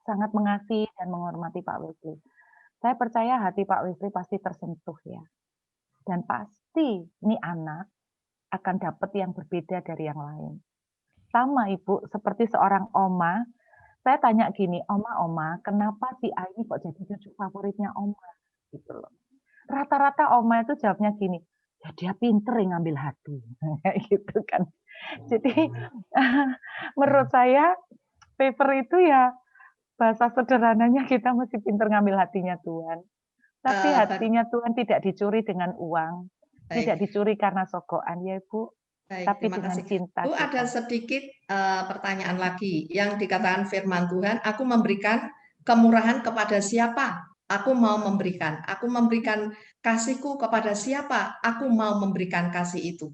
Sangat mengasihi dan menghormati Pak Wesley. Saya percaya hati Pak Wesley pasti tersentuh ya. Dan pasti ini anak akan dapat yang berbeda dari yang lain. Sama Ibu, seperti seorang oma, saya tanya gini, oma, kenapa si A ini kok jadi cucu favoritnya oma? Gitu loh. Rata-rata oma itu jawabnya gini, ya dia pinter yang ngambil hati. Gitu kan. Jadi menurut saya favor itu ya bahasa sederhananya kita mesti pinter ngambil hatinya Tuhan. Tapi hatinya Tuhan tidak dicuri dengan uang, tidak dicuri karena sogokan ya Ibu. Baik, tapi terima dengan kasih. cinta Bu, kita. ada sedikit pertanyaan lagi yang dikatakan firman Tuhan, aku memberikan kemurahan kepada siapa? Aku mau memberikan. Aku memberikan kasihku kepada siapa? Aku mau memberikan kasih itu.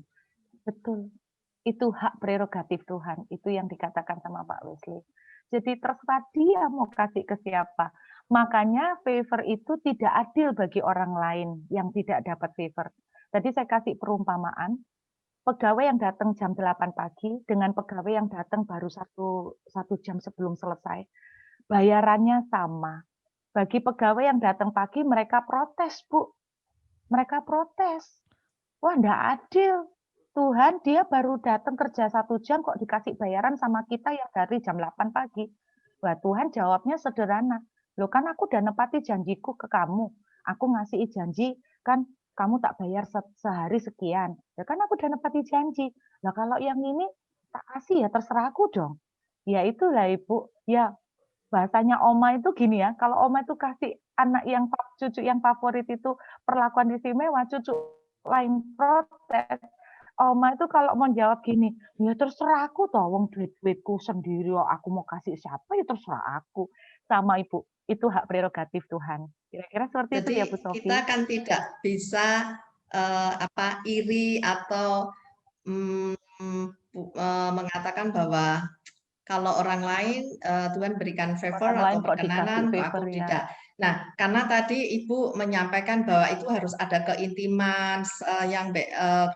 Betul. Itu hak prerogatif Tuhan. Itu yang dikatakan sama Pak Wesley. Jadi terserah dia mau kasih ke siapa. Makanya favor itu tidak adil bagi orang lain yang tidak dapat favor. Tadi saya kasih perumpamaan, pegawai yang datang jam 8 pagi dengan pegawai yang datang baru satu jam sebelum selesai, bayarannya sama. Bagi pegawai yang datang pagi, mereka protes, Bu. Mereka protes. Wah, enggak adil. Tuhan, dia baru datang kerja 1 jam kok dikasih bayaran sama kita yang dari jam 8 pagi. Wah, Tuhan jawabnya sederhana. Loh, kan aku udah nepati janjiku ke kamu. Aku ngasih janji, kan kamu tak bayar sehari sekian. Ya kan aku udah nepati janji. Nah, kalau yang ini tak kasih ya terserah aku dong. Ya itulah Ibu. Ya, bahasanya oma itu gini ya, kalau oma itu kasih anak yang cucu yang favorit itu perlakuan istimewa, cucu lain protes. Oma itu kalau mau jawab gini, ya terserah aku toh, wong duit-duitku sendiri, aku mau kasih siapa ya terserah aku. Sama Ibu, itu hak prerogatif Tuhan. Kira-kira seperti itu Jadi ya Bu Sofi. kita kan tidak bisa iri atau mengatakan bahwa kalau orang lain Tuhan berikan favor Orang atau lain kok dikasih perkenanan, kok aku favor ya. tidak. Nah, karena tadi Ibu menyampaikan bahwa itu harus ada keintiman yang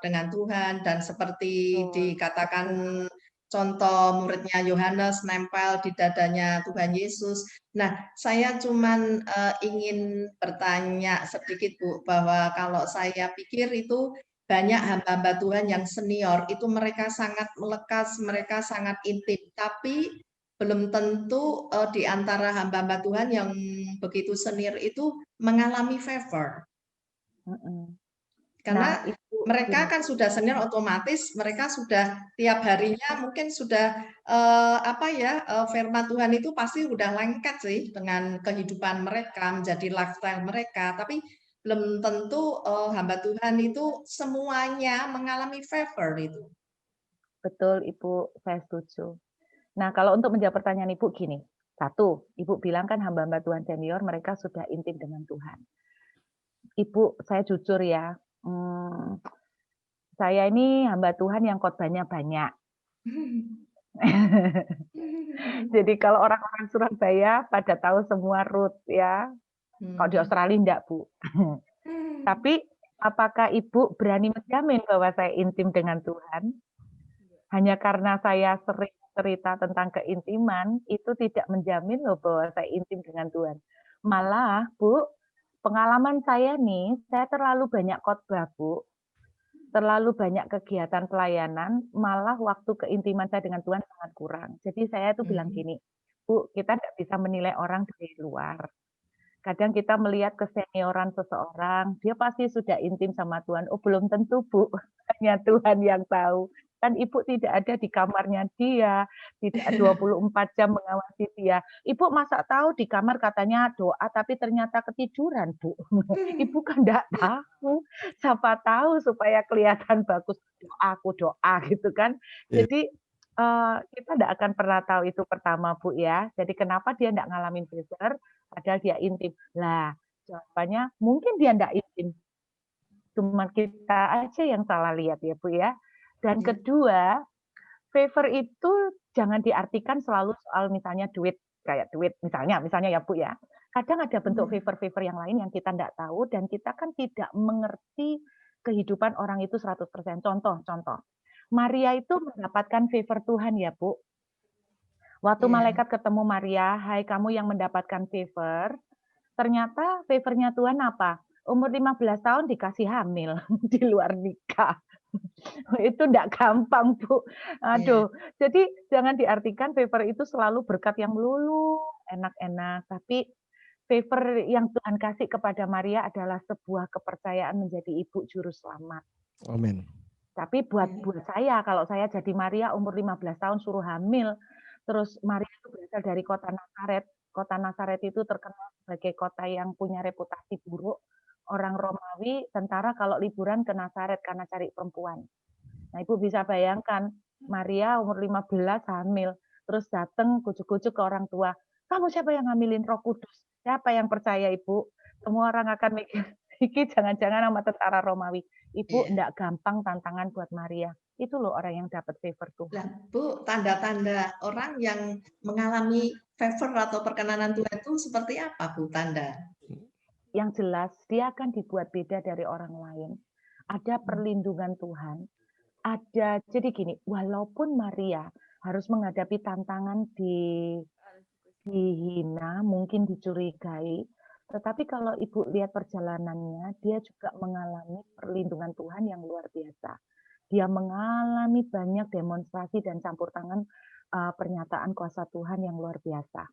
dengan Tuhan dan seperti Betul. dikatakan contoh muridnya Yohanes nempel di dadanya Tuhan Yesus. Nah, saya cuman ingin bertanya sedikit Bu, bahwa kalau saya pikir itu banyak hamba-hamba Tuhan yang senior, itu mereka sangat melekat, mereka sangat intim, tapi belum tentu di antara hamba-hamba Tuhan yang begitu senior itu mengalami favor. Karena mereka kan sudah senior, otomatis mereka sudah tiap harinya mungkin sudah firman Tuhan itu pasti sudah lengket sih dengan kehidupan mereka, menjadi lifestyle mereka. Tapi belum tentu hamba Tuhan itu semuanya mengalami favor itu. Betul Ibu, saya setuju. Nah, kalau untuk menjawab pertanyaan Ibu gini. Satu, Ibu bilang kan hamba-hamba Tuhan senior mereka sudah intim dengan Tuhan. Ibu, saya jujur ya, saya ini hamba Tuhan yang khotbahnya banyak. Jadi kalau orang-orang Surabaya pada tahu semua Ruth ya. Kalau di Australia enggak, Bu. Tapi apakah Ibu berani menjamin bahwa saya intim dengan Tuhan? Hanya karena saya sering cerita tentang keintiman, itu tidak menjamin loh bahwa saya intim dengan Tuhan. Malah, Bu, pengalaman saya nih, saya terlalu banyak khotbah, Bu. Terlalu banyak kegiatan pelayanan, malah waktu keintiman saya dengan Tuhan sangat kurang. Jadi saya tuh bilang gini, Bu, kita tidak bisa menilai orang dari luar. Kadang kita melihat kesenioran seseorang, dia pasti sudah intim sama Tuhan. Oh, belum tentu, Bu. Hanya Tuhan yang tahu. Kan Ibu tidak ada di kamarnya dia, tidak 24 jam mengawasi dia. Ibu masa tahu di kamar katanya doa, tapi ternyata ketiduran, Bu. Ibu kan enggak tahu. Siapa tahu supaya kelihatan bagus, aku doa gitu kan. Jadi kita enggak akan pernah tahu itu pertama, Bu ya. Jadi kenapa dia enggak ngalamin favor, padahal dia intim. Lah, jawabannya mungkin dia enggak intim. Cuma kita aja yang salah lihat ya, Bu ya. Dan kedua, favor itu jangan diartikan selalu soal misalnya duit, kayak duit misalnya ya Bu ya. Kadang ada bentuk favor-favor yang lain yang kita enggak tahu dan kita kan tidak mengerti kehidupan orang itu 100%. Contoh. Maria itu mendapatkan favor Tuhan ya, Bu. Waktu malaikat ketemu Maria, "Hai kamu yang mendapatkan favor," ternyata favornya Tuhan apa? Umur 15 tahun dikasih hamil di luar nikah. Itu enggak gampang, Bu. Aduh, jadi jangan diartikan favor itu selalu berkat yang melulu, enak-enak. Tapi favor yang Tuhan kasih kepada Maria adalah sebuah kepercayaan menjadi ibu juru selamat. Amin. Tapi buat saya, kalau saya jadi Maria umur 15 tahun suruh hamil, terus Maria itu berasal dari kota Nazaret. Kota Nazaret itu terkenal sebagai kota yang punya reputasi buruk. Orang Romawi, tentara kalau liburan ke Nazaret karena cari perempuan. Nah, Ibu bisa bayangkan, Maria umur 15 hamil, terus datang kucuk-kucuk ke orang tua, "Kamu siapa yang ngambilin Roh Kudus?" Siapa yang percaya, Ibu? Semua orang akan mikir, iki jangan-jangan sama tentara Romawi. Ibu, enggak gampang tantangan buat Maria. Itu loh orang yang dapat favor Tuhan. Nah, Bu, tanda-tanda orang yang mengalami favor atau perkenanan Tuhan itu seperti apa, Bu, tanda? Yang jelas, dia akan dibuat beda dari orang lain. ada perlindungan Tuhan, ada, jadi gini, walaupun Maria harus menghadapi tantangan dihina, mungkin dicurigai, tetapi kalau Ibu lihat perjalanannya, dia juga mengalami perlindungan Tuhan yang luar biasa. Dia mengalami banyak demonstrasi dan campur tangan pernyataan kuasa Tuhan yang luar biasa.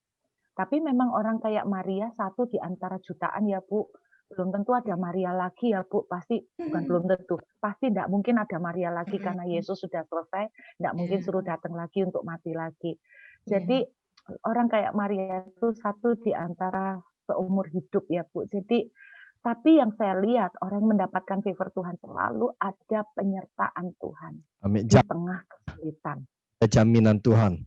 Tapi memang orang kayak Maria satu di antara jutaan ya Bu, belum tentu ada Maria lagi ya Bu, pasti bukan belum tentu, pasti tidak mungkin ada Maria lagi karena Yesus sudah selesai, tidak mungkin suruh datang lagi untuk mati lagi. Jadi orang kayak Maria itu satu di antara seumur hidup ya Bu. Jadi tapi yang saya lihat orang yang mendapatkan favor Tuhan selalu ada penyertaan Tuhan Amin. di tengah kesulitan. Jaminan Tuhan.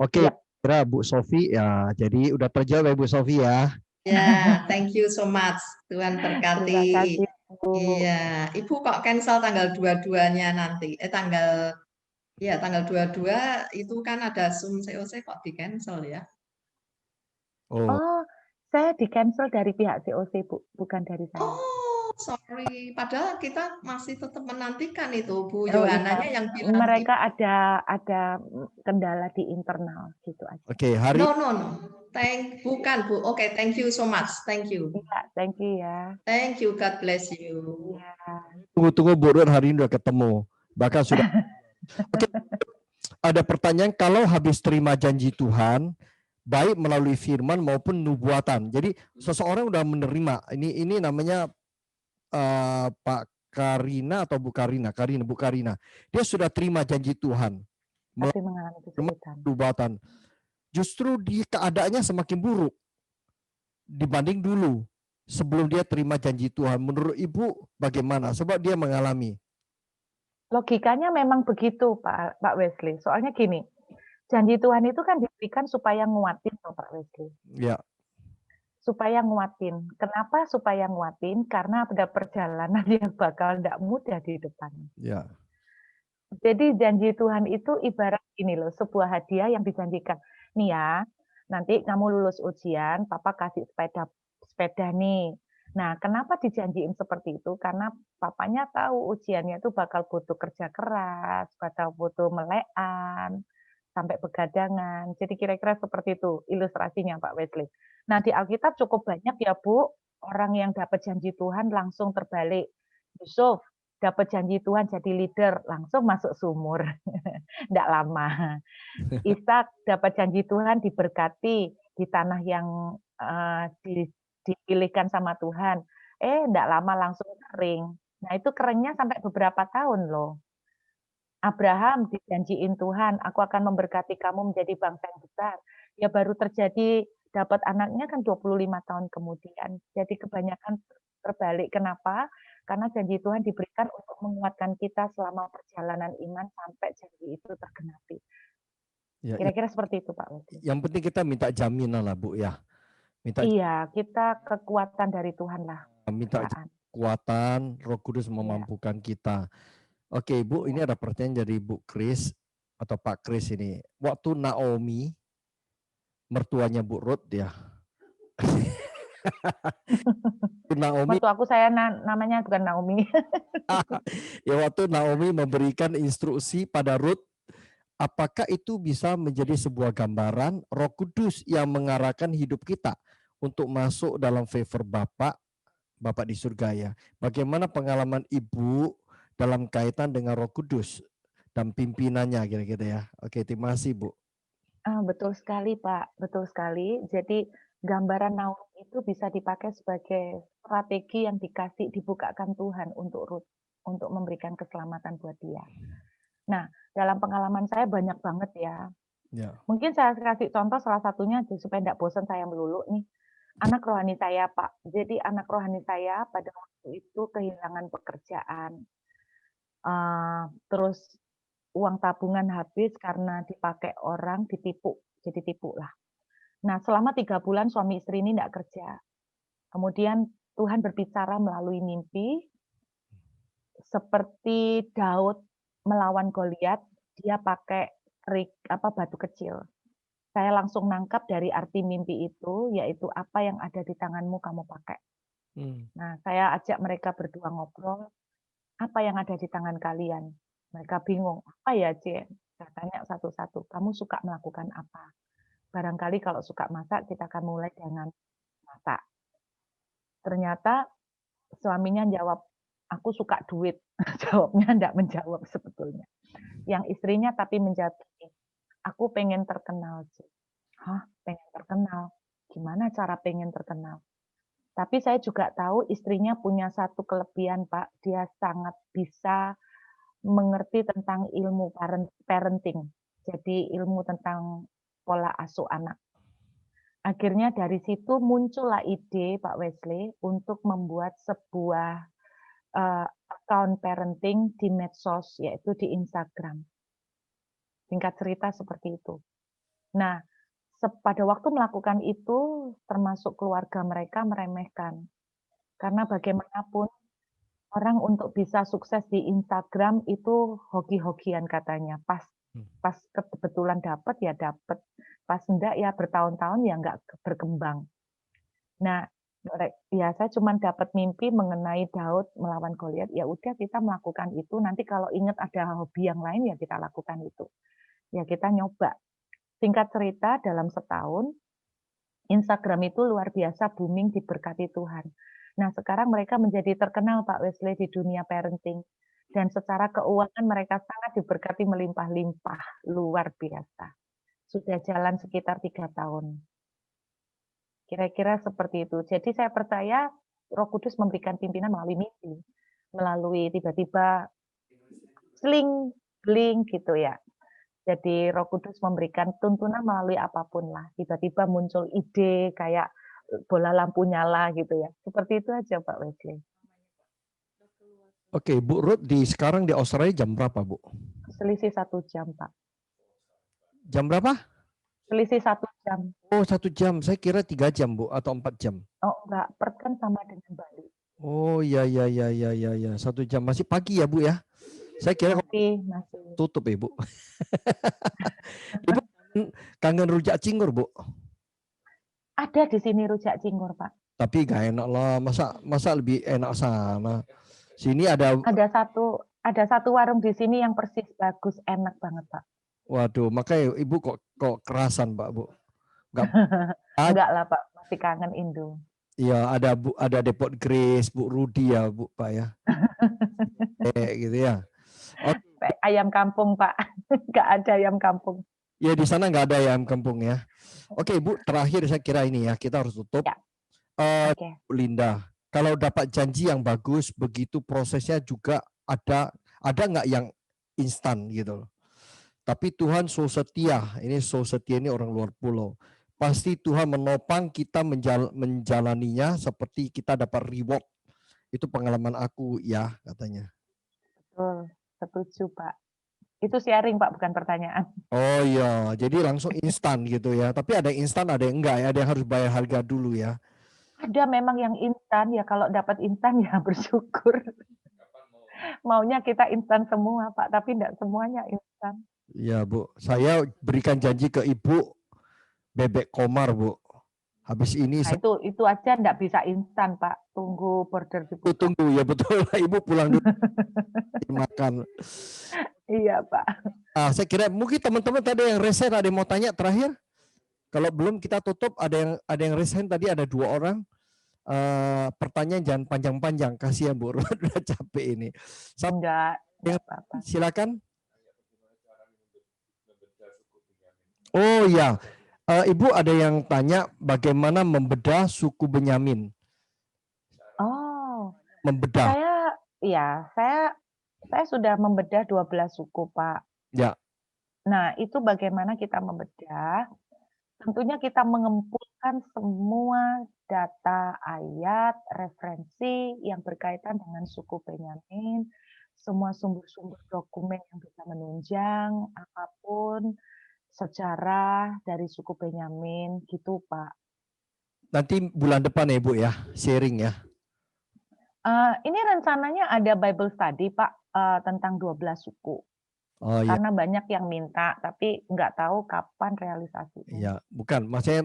Oke, Ya. kira Bu Sofi ya. Jadi udah terjawab ya Bu Sofi ya. Ya, thank you so much. Tuhan berkati. Terima kasih Bu. Iya, Ibu kok cancel tanggal 22-nya nanti? Tanggal 22 itu kan ada Zoom COC kok di cancel ya? Oh, saya di cancel dari pihak COC Bu, bukan dari saya. Oh, sorry. Padahal kita masih tetap menantikan itu Bu Oh, Yohananya iya. yang bilang Mereka ada kendala di internal gitu aja. Oke, hari no. Bukan Bu. Oke, thank you so much. Thank you. Iya, thank you ya. Thank you. God bless you. Iya. tunggu Bu Ruth hari ini udah ketemu. Bahkan sudah. Oke. Ada pertanyaan, kalau habis terima janji Tuhan, baik melalui firman maupun nubuatan. Jadi seseorang udah menerima. Ini namanya Pak Karina atau Bu Karina? Bu Karina. Dia sudah terima janji Tuhan. Tapi mengalami kesulitan. Nubuatan. Justru keadaannya semakin buruk dibanding dulu sebelum dia terima janji Tuhan. Menurut Ibu bagaimana? Sebab dia mengalami. Logikanya memang begitu Pak Wesley. Soalnya gini, janji Tuhan itu kan diberikan supaya nguatin loh Pak Wesley. Ya. Supaya nguatin. Kenapa supaya nguatin? Karena ada perjalanan yang bakal tidak mudah di depan. Ya. Jadi janji Tuhan itu ibarat gini loh, sebuah hadiah yang dijanjikan. Nih ya, nanti kamu lulus ujian, papa kasih sepeda nih. Nah, kenapa dijanjiin seperti itu? Karena papanya tahu ujiannya itu bakal butuh kerja keras, bakal butuh melekan, sampai begadangan. Jadi kira-kira seperti itu ilustrasinya Pak Wesley. Nah, di Alkitab cukup banyak ya Bu, orang yang dapat janji Tuhan langsung terbalik. Yusuf dapat janji Tuhan jadi leader, langsung masuk sumur. Tidak lama. Ishak dapat janji Tuhan diberkati di tanah yang dipilihkan sama Tuhan. Tidak lama langsung kering. Nah, itu keringnya sampai beberapa tahun loh. Abraham dijanjiin Tuhan, aku akan memberkati kamu menjadi bangsa yang besar. Ya baru terjadi dapat anaknya kan 25 tahun kemudian. Jadi kebanyakan terbalik. Kenapa? Karena janji Tuhan diberikan untuk menguatkan kita selama perjalanan iman sampai janji itu tergenapi. Kira-kira seperti itu Pak Wesley. Yang penting kita minta jaminan lah Bu ya. Iya, kita kekuatan dari Tuhan lah. Minta kekuatan, Roh Kudus memampukan kita. Oke Bu, ini ada pertanyaan dari Bu Kris atau Pak Kris ini. Waktu Naomi, mertuanya Bu Ruth ya. Naomi. Mertua aku saya namanya bukan Naomi. Ya, waktu Naomi memberikan instruksi pada Ruth, apakah itu bisa menjadi sebuah gambaran Roh Kudus yang mengarahkan hidup kita untuk masuk dalam favor Bapak di surga ya. Bagaimana pengalaman Ibu dalam kaitan dengan Roh Kudus dan pimpinannya kira-kira ya. Oke, terima kasih Bu. Betul sekali Pak, betul sekali. Jadi gambaran Naomi itu bisa dipakai sebagai strategi yang dibukakan Tuhan untuk Ruth, untuk memberikan keselamatan buat dia. Nah, dalam pengalaman saya banyak banget ya. Mungkin saya kasih contoh salah satunya supaya tidak bosan saya melulu nih. Anak rohani saya Pak. Jadi anak rohani saya pada waktu itu kehilangan pekerjaan. Terus uang tabungan habis karena dipakai orang, ditipu. Jadi tipu lah. Nah, selama 3 bulan suami istri ini tidak kerja. Kemudian Tuhan berbicara melalui mimpi, seperti Daud melawan Goliat, dia pakai batu kecil. Saya langsung nangkap dari arti mimpi itu, yaitu apa yang ada di tanganmu kamu pakai. Nah, saya ajak mereka berdua ngobrol. apa yang ada di tangan kalian? Mereka bingung, apa ya, Jen? Saya tanya satu-satu, kamu suka melakukan apa? Barangkali kalau suka masak, kita akan mulai dengan masak. Ternyata suaminya jawab, aku suka duit. Jawabnya enggak menjawab sebetulnya. Yang istrinya tapi menjawab, aku pengen terkenal. Hah, pengen terkenal? Gimana cara pengen terkenal? Tapi saya juga tahu istrinya punya satu kelebihan, Pak. Dia sangat bisa mengerti tentang ilmu parenting. Jadi ilmu tentang pola asuh anak. Akhirnya dari situ muncullah ide Pak Wesley untuk membuat sebuah account parenting di medsos, yaitu di Instagram. Singkat cerita seperti itu. Nah, pada waktu melakukan itu, termasuk keluarga mereka meremehkan. Karena bagaimanapun, orang untuk bisa sukses di Instagram itu hoki-hokian katanya. Pas kebetulan dapat ya dapat, pas enggak ya bertahun-tahun ya enggak berkembang. Nah, ya saya cuma dapat mimpi mengenai Daud melawan Goliat, ya udah kita melakukan itu, nanti kalau ingat ada hobi yang lain ya kita lakukan itu. Ya kita nyoba. Singkat cerita, dalam setahun, Instagram itu luar biasa booming, diberkati Tuhan. Nah, sekarang mereka menjadi terkenal Pak Wesley di dunia parenting. Dan secara keuangan mereka sangat diberkati melimpah-limpah, luar biasa. Sudah jalan sekitar 3 tahun. Kira-kira seperti itu. Jadi saya percaya Roh Kudus memberikan pimpinan melalui mimpi. Melalui tiba-tiba sling, bling gitu ya. Jadi Roh Kudus memberikan tuntunan melalui apapun lah. Tiba-tiba muncul ide kayak bola lampu nyala gitu ya. Seperti itu aja Pak Wesley. Oke, Bu Ruth sekarang di Australia jam berapa, Bu? Selisih 1 jam, Pak. Jam berapa? Selisih 1 jam. Oh, 1 jam. Saya kira 3 jam, Bu, atau 4 jam. Oh, enggak. Perth kan sama dengan Bali. Oh, ya. 1 jam. Masih pagi ya, Bu ya? Saya kira masih tutup ya, Bu. Ibu kangen rujak cingur, Bu? Ada di sini rujak cingur, Pak. Tapi gak enak lah. Masa lebih enak sana. Sini ada satu warung di sini yang persis bagus, enak banget, Pak. Waduh, makanya Ibu kok kerasan, Pak, Bu. Enggak lah, Pak. Masih kangen Indo. Iya, ada Depot Grace, Bu Rudi ya, Bu, Pak ya. Gitu ya. Ayam kampung, Pak. Enggak ada ayam kampung. Ya, di sana nggak ada ayam kampung ya. Oke, Bu, terakhir saya kira ini ya, kita harus tutup. Ya. Bu Linda, kalau dapat janji yang bagus, begitu prosesnya juga ada nggak yang instan gitu loh. Tapi Tuhan so setia, ini orang luar pulau. Pasti Tuhan menopang kita menjalaninya seperti kita dapat reward. Itu pengalaman aku ya katanya. Betul, setuju Pak. Itu sharing Pak, bukan pertanyaan. Oh iya, jadi langsung instan gitu ya. Tapi ada yang instan, ada yang enggak ya. Ada yang harus bayar harga dulu ya. Ada memang yang instan ya, kalau dapat instan ya bersyukur. Maunya kita instan semua Pak, tapi enggak semuanya instan. Iya Bu, saya berikan janji ke Ibu bebek komar Bu. Habis ini nah, itu aja enggak bisa instan Pak, tunggu border dibuka. Tunggu ya betul, Ibu pulang dulu makan. Iya Pak. Saya kira mungkin teman-teman tadi yang resen ada yang mau tanya terakhir. Kalau belum kita tutup, ada yang resen tadi ada 2 orang. Pertanyaan jangan panjang-panjang, kasihan Bu, udah capek ini. Enggak apa-apa. Silakan. Oh ya, Ibu ada yang tanya bagaimana membedah suku Benyamin. Oh, membedah. Saya sudah membedah 12 suku Pak. Ya. Nah itu bagaimana kita membedah? Tentunya kita mengumpulkan semua data ayat, referensi yang berkaitan dengan suku Benyamin, semua sumber-sumber dokumen yang bisa menunjang, apapun, sejarah dari suku Benyamin, gitu Pak. Nanti bulan depan ya Bu ya, sharing ya. Ini rencananya ada Bible study Pak, tentang 12 suku. Oh iya, Karena banyak yang minta, tapi nggak tahu kapan realisasinya. iya, bukan. Maksudnya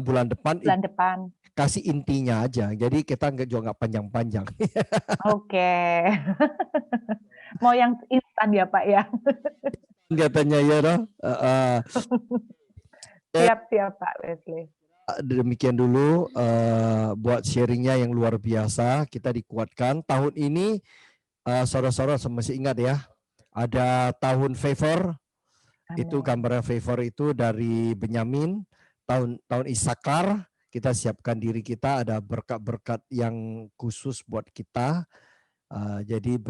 bulan depan Bulan depan. kasih intinya aja. Jadi kita juga nggak panjang-panjang. Oke. Mau yang instan ya Pak ya? Katanya ya, no? Siap-siap Pak Wesley. Demikian dulu buat sharingnya yang luar biasa. Kita dikuatkan tahun ini, saudara-saudara masih ingat ya, ada tahun favor. Itu Amin. gambaran favor itu dari Benyamin, tahun Isakar. Kita siapkan diri kita, ada berkat-berkat yang khusus buat kita. Jadi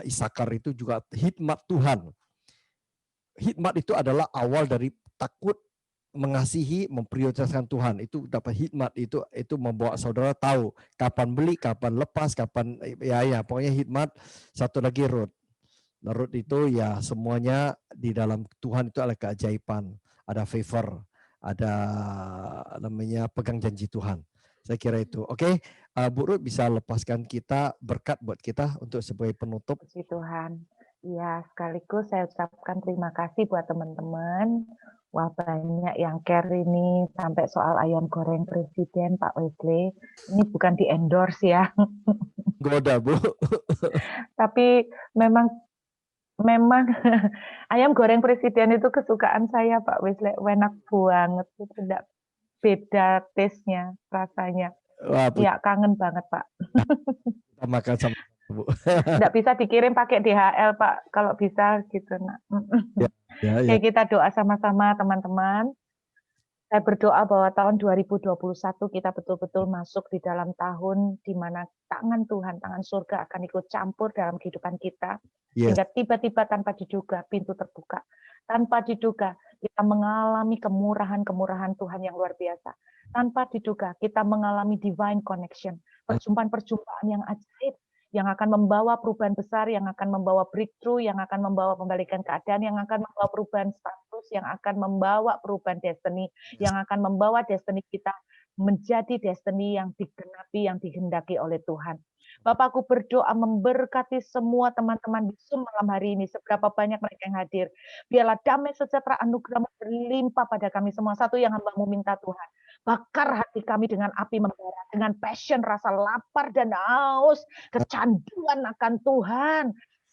Isakar itu juga hikmat Tuhan. Hikmat itu adalah awal dari takut, mengasihi, memprioritaskan Tuhan. Itu dapat hikmat, itu membawa saudara tahu kapan beli, kapan lepas, kapan ya pokoknya hikmat. Satu lagi Ruth. Ruth itu ya semuanya di dalam Tuhan itu adalah keajaiban, ada favor, ada namanya pegang janji Tuhan. Saya kira itu. Oke, Bu Ruth bisa lepaskan kita berkat buat kita untuk sebagai penutup. Puji Tuhan. Ya, sekaligus saya ucapkan terima kasih buat teman-teman. Wah, banyak yang care ini sampai soal ayam goreng presiden Pak Wesley. Ini bukan di endorse ya. Goda, Bu. Tapi memang ayam goreng presiden itu kesukaan saya Pak Wesley. Enak banget. Itu tidak beda taste-nya, rasanya. Wah, Ya, kangen banget Pak. kita makan sama Bu. Nggak bisa dikirim pakai DHL Pak. Kalau bisa gitu. Nah. Ya. Oke, kita doa sama-sama teman-teman. Saya berdoa bahwa tahun 2021 kita betul-betul masuk di dalam tahun di mana tangan Tuhan, tangan surga akan ikut campur dalam kehidupan kita. Yes. Sehingga tiba-tiba tanpa diduga pintu terbuka. Tanpa diduga kita mengalami kemurahan-kemurahan Tuhan yang luar biasa. Tanpa diduga kita mengalami divine connection. Perjumpaan-perjumpaan yang ajaib. Yang akan membawa perubahan besar, yang akan membawa breakthrough, yang akan membawa pembalikan keadaan, yang akan membawa perubahan status, yang akan membawa perubahan destiny, yang akan membawa destiny kita menjadi destiny yang digenapi, yang dihendaki oleh Tuhan. Bapakku berdoa memberkati semua teman-teman di Zoom malam hari ini, seberapa banyak mereka yang hadir. Biarlah damai sejahtera anugerah-Mu berlimpah pada kami semua. Satu yang hamba-Mu minta Tuhan, bakar hati kami dengan api membara, dengan passion, rasa lapar dan haus, kecanduan akan Tuhan.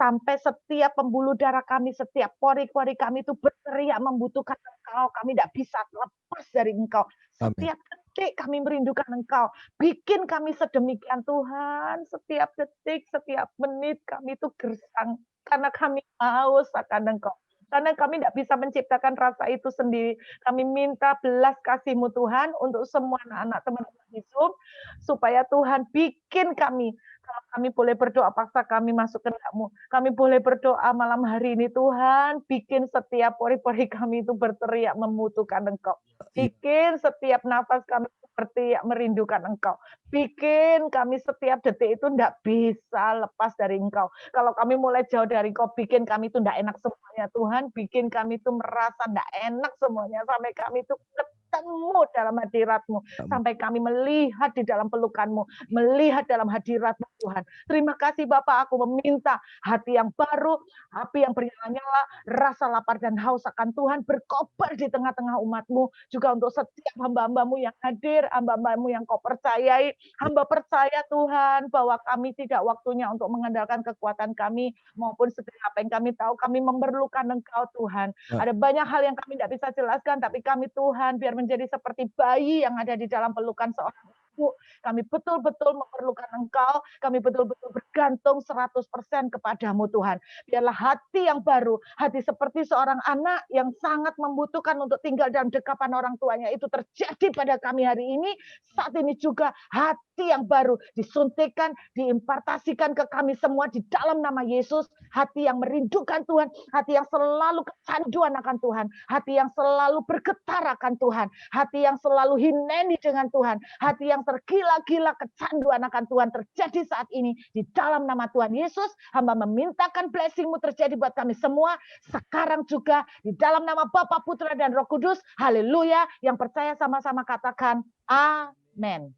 Sampai setiap pembuluh darah kami, setiap pori-pori kami itu berteriak membutuhkan Engkau. Kami tidak bisa lepas dari Engkau. Setiap detik kami merindukan Engkau. Bikin kami sedemikian Tuhan. Setiap detik, setiap menit kami itu gersang. Karena kami haus akan Engkau. Karena kami tidak bisa menciptakan rasa itu sendiri. Kami minta belas kasih-Mu Tuhan untuk semua anak-anak teman-teman di Zoom, supaya Tuhan bikin kami, kalau kami boleh berdoa, paksa kami masuk kehendak-Mu. Kami boleh berdoa malam hari ini, Tuhan, bikin setiap pori-pori kami itu berteriak membutuhkan Engkau. Bikin setiap nafas kami berteriak merindukan Engkau. Bikin kami setiap detik itu tidak bisa lepas dari Engkau. Kalau kami mulai jauh dari Engkau, bikin kami itu tidak enak semuanya. Tuhan, bikin kami itu merasa tidak enak semuanya. Sampai kami itu ketemu dalam hadirat-Mu. Sampai kami melihat di dalam pelukan-Mu. Melihat dalam hadirat-Mu, Tuhan. Terima kasih Bapak, aku meminta hati yang baru, api yang bernyala-nyala, rasa lapar dan haus akan Tuhan berkobar di tengah-tengah umat-Mu. Juga untuk setiap hamba-hamba-Mu yang hadir, hamba-hamba-Mu yang Kau percayai. Hamba percaya Tuhan bahwa kami tidak waktunya untuk mengandalkan kekuatan kami maupun segala apa yang kami tahu. Kami memerlukan Engkau Tuhan. Ada banyak hal yang kami tidak bisa jelaskan, tapi kami Tuhan biar menjadi seperti bayi yang ada di dalam pelukan seorang ibu. Kami betul-betul memerlukan Engkau. Kami betul-betul bergantung 100% kepadamu Tuhan. Biarlah hati yang baru, hati seperti seorang anak yang sangat membutuhkan untuk tinggal dalam dekapan orang tuanya itu terjadi pada kami hari ini. Saat ini juga hati yang baru disuntikan, diimpartasikan ke kami semua di dalam nama Yesus. Hati yang merindukan Tuhan, hati yang selalu kecanduan akan Tuhan, hati yang selalu bergetar akan Tuhan, hati yang selalu hineni dengan Tuhan, hati yang tergila-gila kecanduan akan Tuhan terjadi saat ini di dalam nama Tuhan Yesus. Hamba memintakan blessing-Mu terjadi buat kami semua sekarang juga di dalam nama Bapa, Putra dan Roh Kudus. Haleluya. Yang percaya sama-sama katakan amin.